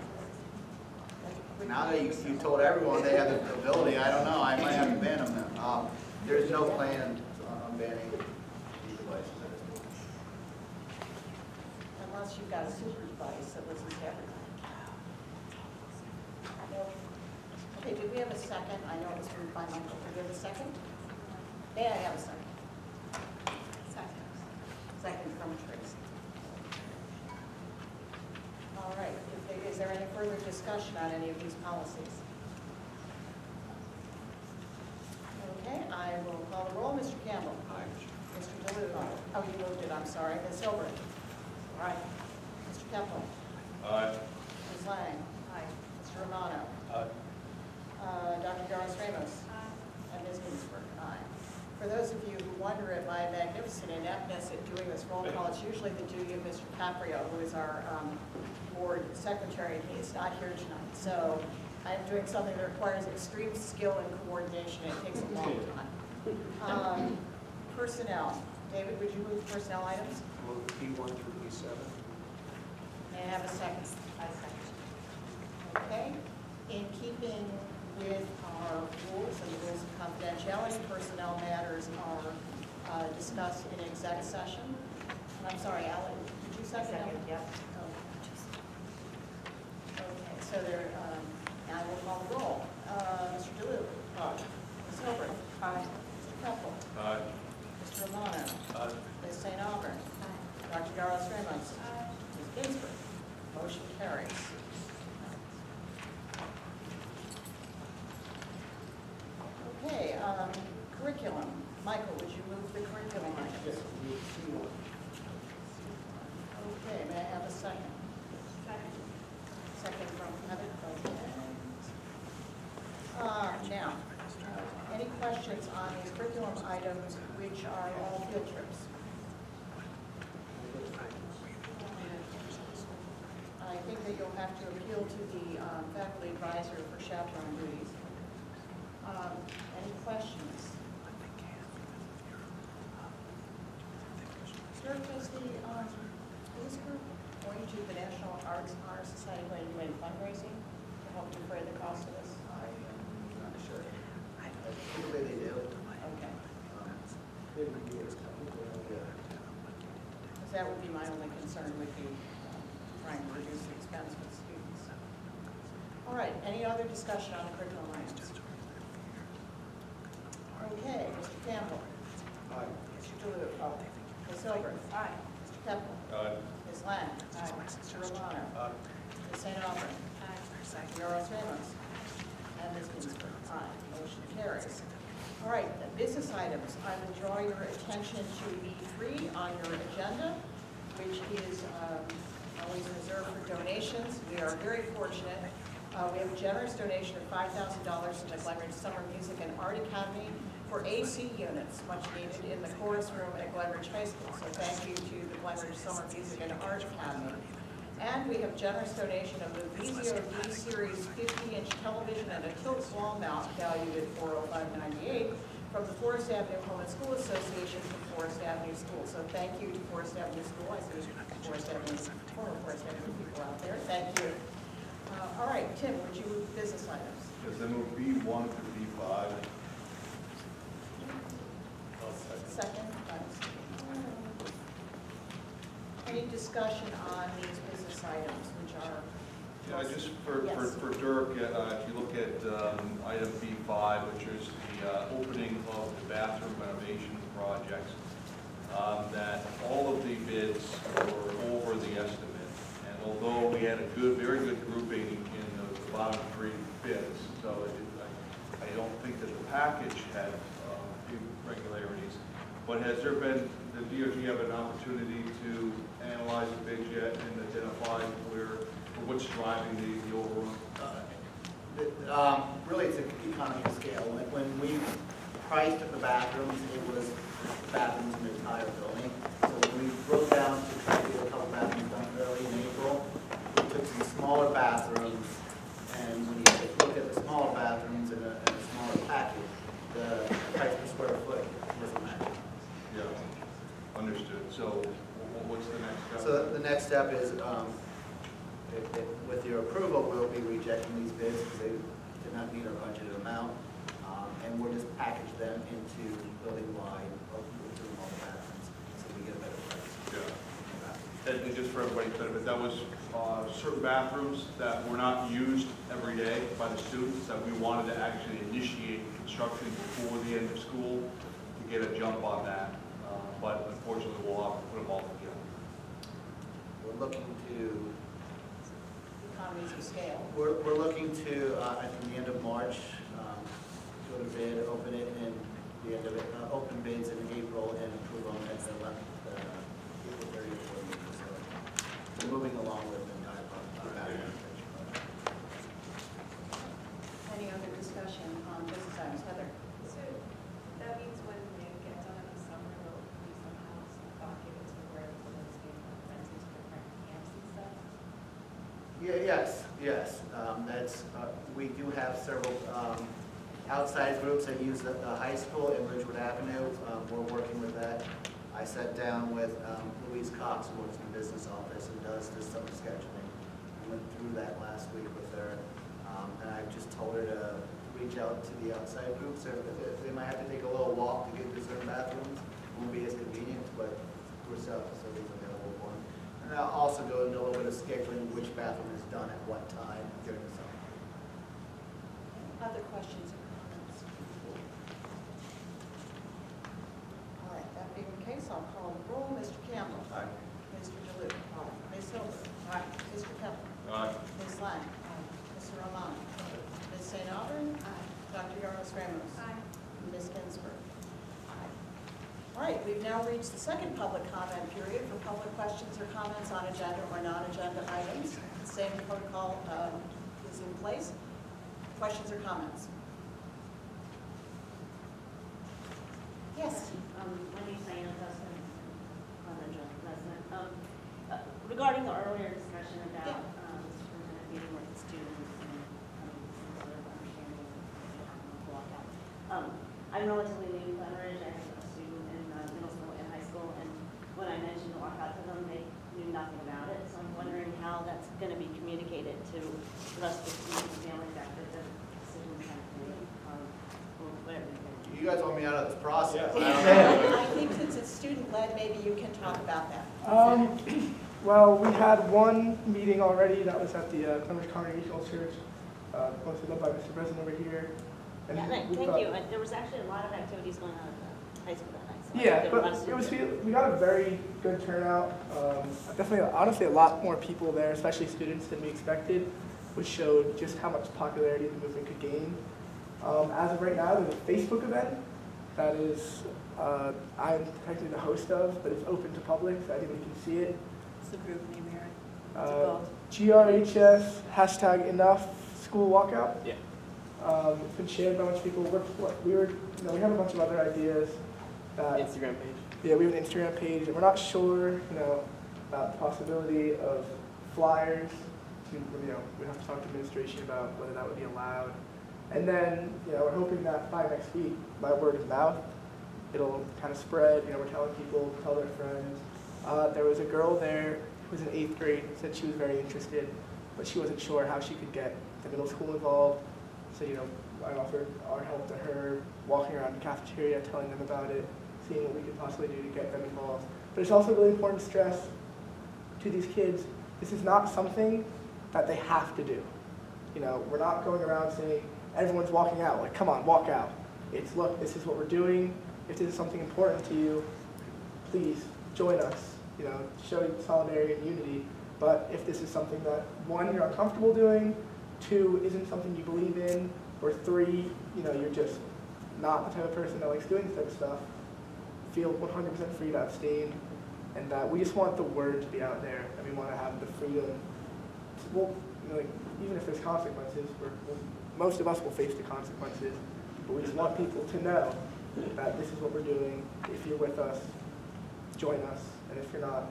Now that you told everyone they have the ability, I don't know, I might have to ban them now. There's no plan on banning these devices at this point. Unless you've got a super device that listens to everything. Okay, did we have a second? I know it was moved by Michael. Did we have a second? May I have a second? Second. Second from Tracy. All right. Is there any further discussion on any of these policies? Okay, I will call the roll. Mr. Campbell? Aye. Mr. DeLuca? Oh, you moved it, I'm sorry. Ms. Hilbert? Aye. Mr. Keppel? Aye. Ms. Lang? Aye. Mr. Romano? Aye. Dr. Garros Ramos? And Ms. Ginsburg? Aye. For those of you who wonder at my magnificent ineptness at doing this roll call, it's usually the duty of Mr. Caprio, who is our board secretary, and he is not here tonight. So I'm doing something that requires extreme skill and coordination. It takes a long time. Personnel. David, would you move personnel items? Move P1 through P7. May I have a second? I second. Okay. In keeping with our rules and the rules of confidentiality, personnel matters are discussed in exec session. I'm sorry, Alan, did you second? Second, yep. Okay, so there, now we'll call the roll. Mr. DeLuca? Aye. Ms. Hilbert? Aye. Mr. Keppel? Aye. Mr. Romano? Aye. Ms. St. Aubern? Dr. Garros Ramos? Ms. Ginsburg? Motion carries. Okay, curriculum. Michael, would you move the curriculum items? Yes, we need C1. Okay, may I have a second? Second. Second from Heather. Okay. Now, any questions on these curriculum items, which are all field trips? I think that you'll have to appeal to the faculty advisor for chaperone duties. Any questions? Sir, does this group going to the National Arts Honor Society going to do any fundraising to help defray the cost of this? I'm not sure. Typically they do. Okay. Every year it's coming. Because that would be my only concern with the trying to reduce the expense for the students. All right, any other discussion on the curriculum items? Okay, Mr. Campbell. Aye. Mr. DeLuca. Ms. Hilbert. Aye. Mr. Keppel. Aye. Ms. Lang. Mr. Romano. Aye. Ms. St. Aubern. Aye. Dr. Garros Ramos. And Ms. Ginsburg. Aye. Motion carries. All right, the business items. I will draw your attention to B3 on your agenda, which is always reserved for donations. We are very fortunate. We have a generous donation of $5,000 to the Glen Ridge Summer Music and Art Academy for AC units, much needed in the chorus room at Glen Ridge High School. So thank you to the Glen Ridge Summer Music and Art Academy. And we have generous donation of the Vizio D-Series 50-inch television and a tilt wall mount valued at $405.98 from the Forest Avenue Home and School Association for Forest Avenue School. So thank you to Forest Avenue School. I see Forest Avenue, former Forest Avenue people out there. Thank you. All right, Tim, would you move business items? Yes, I move B1 through B5. Second. Any discussion on these business items, which are? Yeah, just for Yes. Dirk, if you look at item B5, which is the opening of the bathroom renovation projects, that all of the bids were over the estimate. And although we had a very good grouping in the bottom three bids, so I don't think that the package had irregularities. But has there been, the DOT have an opportunity to analyze the bids yet and identify what's driving the overrun? Really, it's an economy of scale. When we priced the bathrooms, it was bathrooms in the entire building. So when we broke down to try to get a couple bathrooms done early in April, we took some smaller bathrooms, and when you look at the smaller bathrooms in a smaller package, the price per square foot wasn't matching. Yeah, understood. So what's the next step? So the next step is, with your approval, we'll be rejecting these bids because they did not meet our budgeted amount. And we'll just package them into building-wide, through all the bathrooms, so we get a better price. Yeah. And just for everybody's benefit, that was certain bathrooms that were not used every day by the students, that we wanted to actually initiate construction before the end of school to get a jump on that. But unfortunately, we'll have to put them all together. We're looking to, Economies of scale. we're looking to, I think, the end of March, go to bid, open it, and the end of it, open bids in April and approve them at the April 30th board meeting. So we're moving along with the bathroom. Any other discussion on business items? Heather? So that means when they get done in the summer, they'll do somehow some documents of where the building's being rented to different camps and stuff? Yeah, yes. That's, we do have several outside groups that use the high school in Ridgewood Avenue. We're working with that. I sat down with Louise Cox, who works in the business office and does this summer scheduling. I went through that last week with her, and I just told her to reach out to the outside groups. They might have to take a little walk to get to certain bathrooms. It won't be as convenient, but we're still have facilities available for them. And I'll also go into a little bit of scheduling which bathroom is done at what time during the summer. Other questions or comments? All right, that being the case, I'll call the roll. Mr. Campbell. Aye. Mr. DeLuca. Aye. Ms. Silver. Aye. Mr. Pepper. Aye. Ms. Lang. Aye. Mr. Romano. Ms. St. Aubin. Aye. Dr. Yarros Ramos. Aye. Ms. Ginsburg. Aye. All right, we've now reached the second public comment period for public questions or comments on agenda or non-agenda items. The same protocol is in place. Questions or comments? Yes. My name is Diana Dustin. I'm a resident. Regarding the earlier discussion about superintendent meeting with the students and some sort of understanding of the lockout. I'm relatively new to Glen Ridge. I'm a student in middle school and high school, and when I mentioned the lockout to them, they knew nothing about it. So I'm wondering how that's going to be communicated to the rest of the students and families after the decisions have been made, or whatever. You guys want me out of this process? I think since it's student-led, maybe you can talk about that. Well, we had one meeting already, that was at the Clemens Congregational Church, mostly led by Mr. President over here. And Yeah, we thank thought- you. There was actually a lot of activities going on at the high school that night. So I Yeah, think there were a lot of but it was, students. we got a very good turnout. Definitely, honestly, a lot more people there, especially students, than we expected, which showed just how much popularity the movement could gain. As of right now, there's a Facebook event that is, I'm technically the host of, but it's open to public, so anybody can see it. What's the group name, Aaron? GRHS, hashtag enough school walkout. Yeah. It's been shared by a bunch of people. We have a bunch of other ideas. Instagram page. Yeah, we have an Instagram page, and we're not sure, about the possibility of flyers. We have to talk to administration about whether that would be allowed. And then, we're hoping that by next week, by word of mouth, it'll kind of spread. We're telling people, tell their friends. There was a girl there who was in 8th grade, said she was very interested, but she wasn't sure how she could get the middle school involved. So, I offered our help to her, walking around the cafeteria, telling them about it, seeing what we could possibly do to get them involved. But it's also really important to stress to these kids, this is not something that they have to do. We're not going around saying, everyone's walking out, like, come on, walk out. It's, look, this is what we're doing. If this is something important to you, please join us. Show solidarity and unity. But if this is something that, 1, you're uncomfortable doing, 2, isn't something you believe in, or 3, you're just not the type of person that likes doing this type of stuff, feel 100% free to abstain. And that we just want the word to be out there, and we want to have the freedom. Even if there's consequences, most of us will face the consequences, but we just want people to know that this is what we're doing. If you're with us, join us, and if you're not,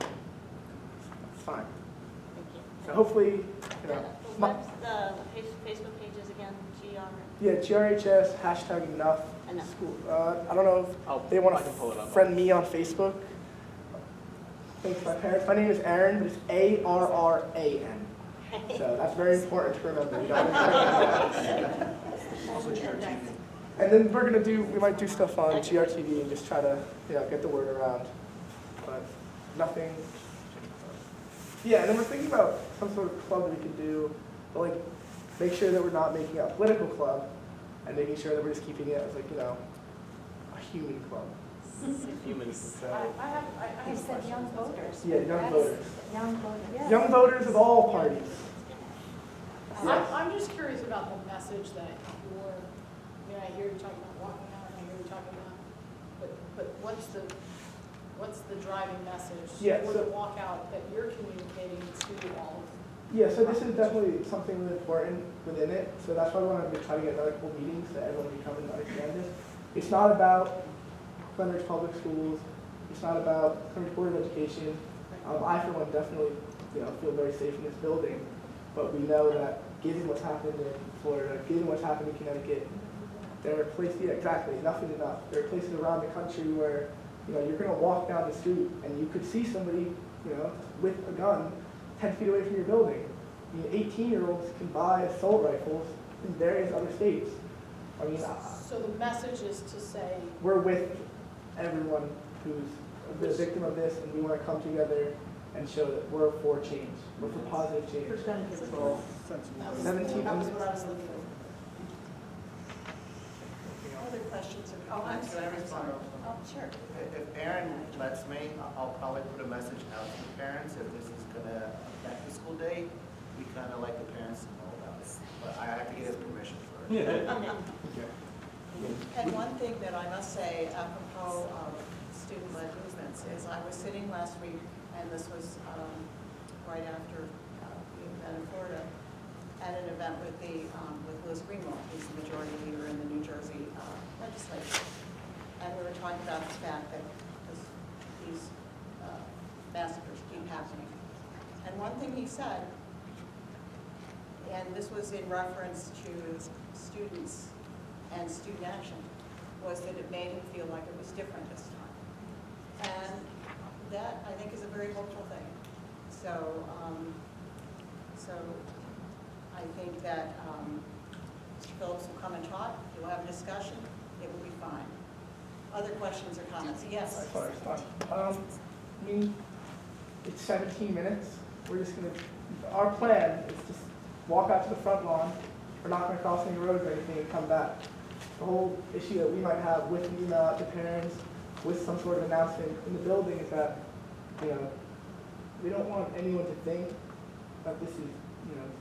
it's fine. Thank you. So hopefully, What's the Facebook pages again? yeah, GRHS, hashtag enough Enough. school. I don't know if they want I can pull it to up. friend me on Facebook. Thanks, my parents. My name is Aaron, but it's ARRAN. So that's very important to remember. We don't And then we might do stuff on GRTV and just try to, get the word around. But nothing. Yeah, and then we're thinking about some sort of club that we could do, but make sure that we're not making it a political club, and making sure that we're just keeping it as a human club. Humans. So, You said young voters. yeah, young voters. Young voters. Young voters of all parties. I'm just curious about the message that I hear you talking about walking out, and I hear talking about, but what's the driving message Yeah, for so- the walkout that you're communicating to all of? Yeah, so this is definitely something really important within it, so that's why we wanted to try to get another couple meetings so everyone can come and understand this. It's not about Glen Ridge Public Schools, it's not about Glen Ridge Board of Education. I, for one, definitely, feel very safe in this building, but we know that given what's happened in Florida, given what's happened in Connecticut, there are places, exactly, enough is enough. There are places around the country where, you're gonna walk down the street and you could see somebody, with a gun 10 feet away from your building. 18-year-olds can buy assault rifles in various other states. So the message is to say, We're with everyone who's the victim of this, and we want to come together and show that we're for change. We're for positive change. For gun control. 17 that was what I was looking for. Other questions? Oh, I'm sorry. Oh, sure. If Aaron lets me, I'll probably put a message out to the parents if this is gonna affect the school day. We kind of like the parents to know about it, but I have to get his permission first. And one thing that I must say apropos of student-led movements is I was sitting last week, and this was right after the event in Florida, at an event with with Liz Greenwald, who's the majority leader in the New Jersey legislature. And we were talking about the fact that these massacres keep happening. And one thing he said, and this was in reference to students and student action, was that it made him feel like it was different this time. And that, I think, is a very hopeful thing. So, so I think that Mr. Phillips will come and talk, you'll have a discussion, it will be fine. Other questions or comments? Yes? It's 17 minutes. We're just gonna, our plan is to walk out to the front lawn. We're not gonna cross any roads or anything and come back. The whole issue that we might have with an email out to parents, with some sort of announcement in the building is that, we don't want anyone to think that this is,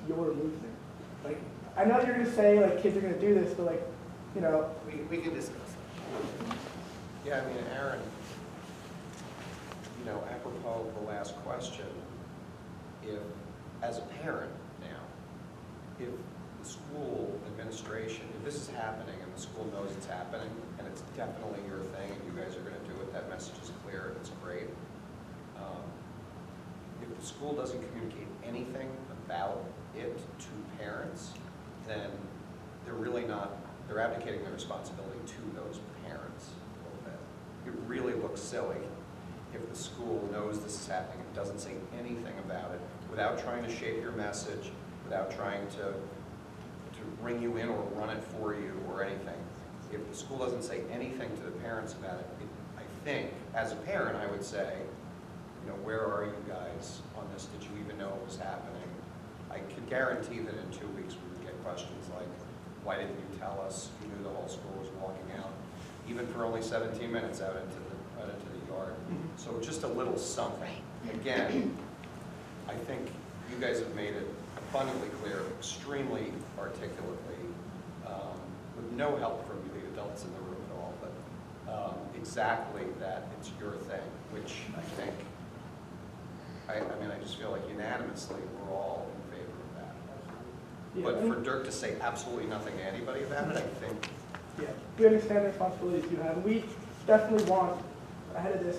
your movement. Like, I know you're gonna say, like, kids are gonna do this, but like, We can discuss it. Yeah, I mean, Aaron, apropos of the last question, if, as a parent now, if the school administration, if this is happening and the school knows it's happening, and it's definitely your thing, and you guys are gonna do it, that message is clear, it's great. If the school doesn't communicate anything about it to parents, then they're really not, they're abdicating their responsibility to those parents a little bit. It really looks silly if the school knows this is happening and doesn't say anything about it, without trying to shape your message, without trying to bring you in or run it for you or anything. If the school doesn't say anything to the parents about it, I think, as a parent, I would say, where are you guys on this? Did you even know it was happening? I could guarantee that in 2 weeks we would get questions like, why didn't you tell us? You knew the whole school was walking out, even for only 17 minutes out into the yard. So just a little something. Again, I think you guys have made it abundantly clear, extremely articulately, with no help from the adults in the room at all, but exactly that it's your thing, which I think, I mean, I just feel like unanimously we're all in favor of that. Yeah, But for Dirk to say absolutely nothing to anybody about it, I think, yeah, we understand the responsibilities you have. We definitely want, ahead of this,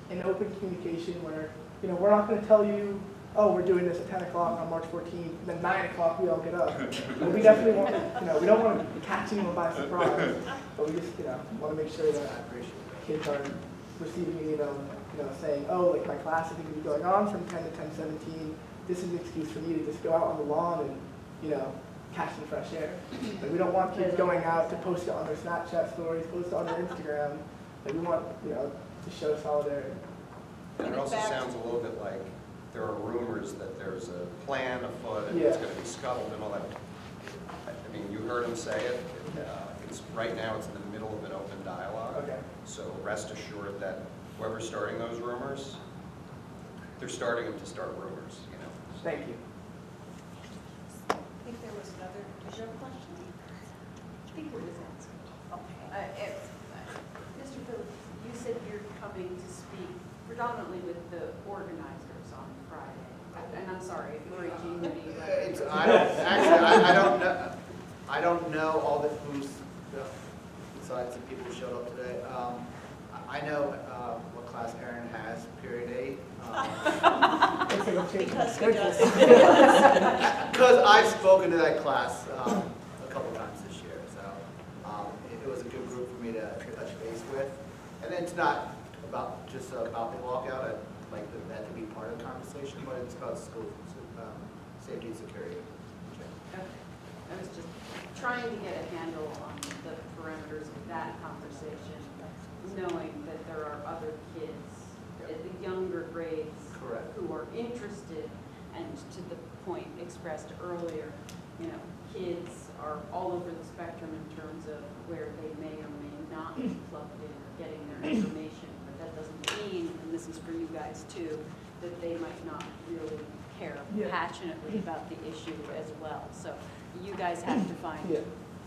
an open communication where, we're not going to tell you, oh, we're doing this at 10 o'clock on March 14th, and then 9 o'clock we all get up. But we definitely want, we don't want to catch anyone by surprise, but we just, want to make sure that kids are receiving an email, saying, oh, like my class is going to be going on from 10 to 10:17. This is an excuse for me to just go out on the lawn and, catch some fresh air. Like, we don't want kids going out to post it on their Snapchat stories, post it on their Instagram. Like, we want, to show solidarity. and it also sounds a little bit like there are rumors that there's a plan afoot and it's going to be scuttled and all that. I mean, you heard him say it. It's right now it's in the middle of an open dialogue. Okay. So rest assured that whoever's starting those rumors, they're starting them to start rumors. Thank you. I think there was another, is there a question? I think it was answered. Okay. you said you're coming to speak predominantly with the organizers on Friday. And I'm sorry, if Lori Jean Moody. I don't know all the who's, besides the people who showed up today. I know what class Aaron has, period 8. Because he does. Because I've spoken to that class a couple times this year, so it was a good group for me to touch base with. And it's not just about the walkout. I'd like that to be part of the conversation, but it's about school safety and security. Okay. I was just trying to get a handle on the parameters of that conversation, knowing that there are other kids at the younger grades Correct. who are interested, and to the point expressed earlier, kids are all over the spectrum in terms of where they may or may not be plugged in or getting their information, but that doesn't mean, and this is for you guys too, that they might not really care passionately about the issue as well. So you guys have to find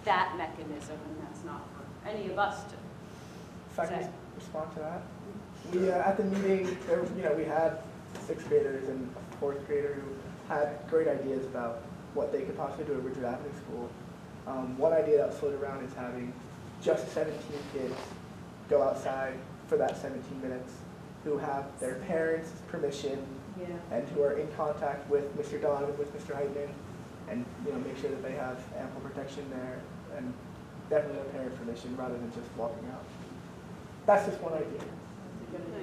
that mechanism, and that's not for any of us to If I can respond to that. We, at the meeting, we had 6th graders and a 4th grader who had great ideas about what they could possibly do at Ridgewood Avenue School. One idea that was floated around is having just 17 kids go outside for that 17 minutes who have their parents' permission and who are in contact with Mr. Donovan, with Mr. Heitman, and make sure that they have ample protection there and definitely their parents' permission rather than just walking out. That's just one idea.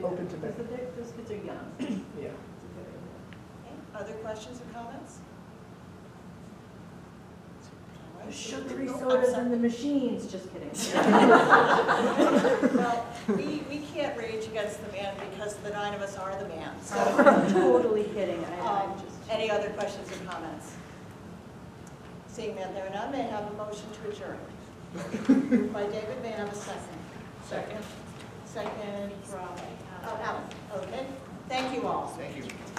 Open to many. Those kids are young. Yeah. Other questions or comments? The sugary sodas in the machines, just kidding. Well, we can't rage against the man because the 9 of us are the man. So, Totally kidding. any other questions or comments? Seeing that there are none, may I have a motion to adjourn? Moved by David, may I have a second? Second from Alan. Okay. Thank you all. Thank you.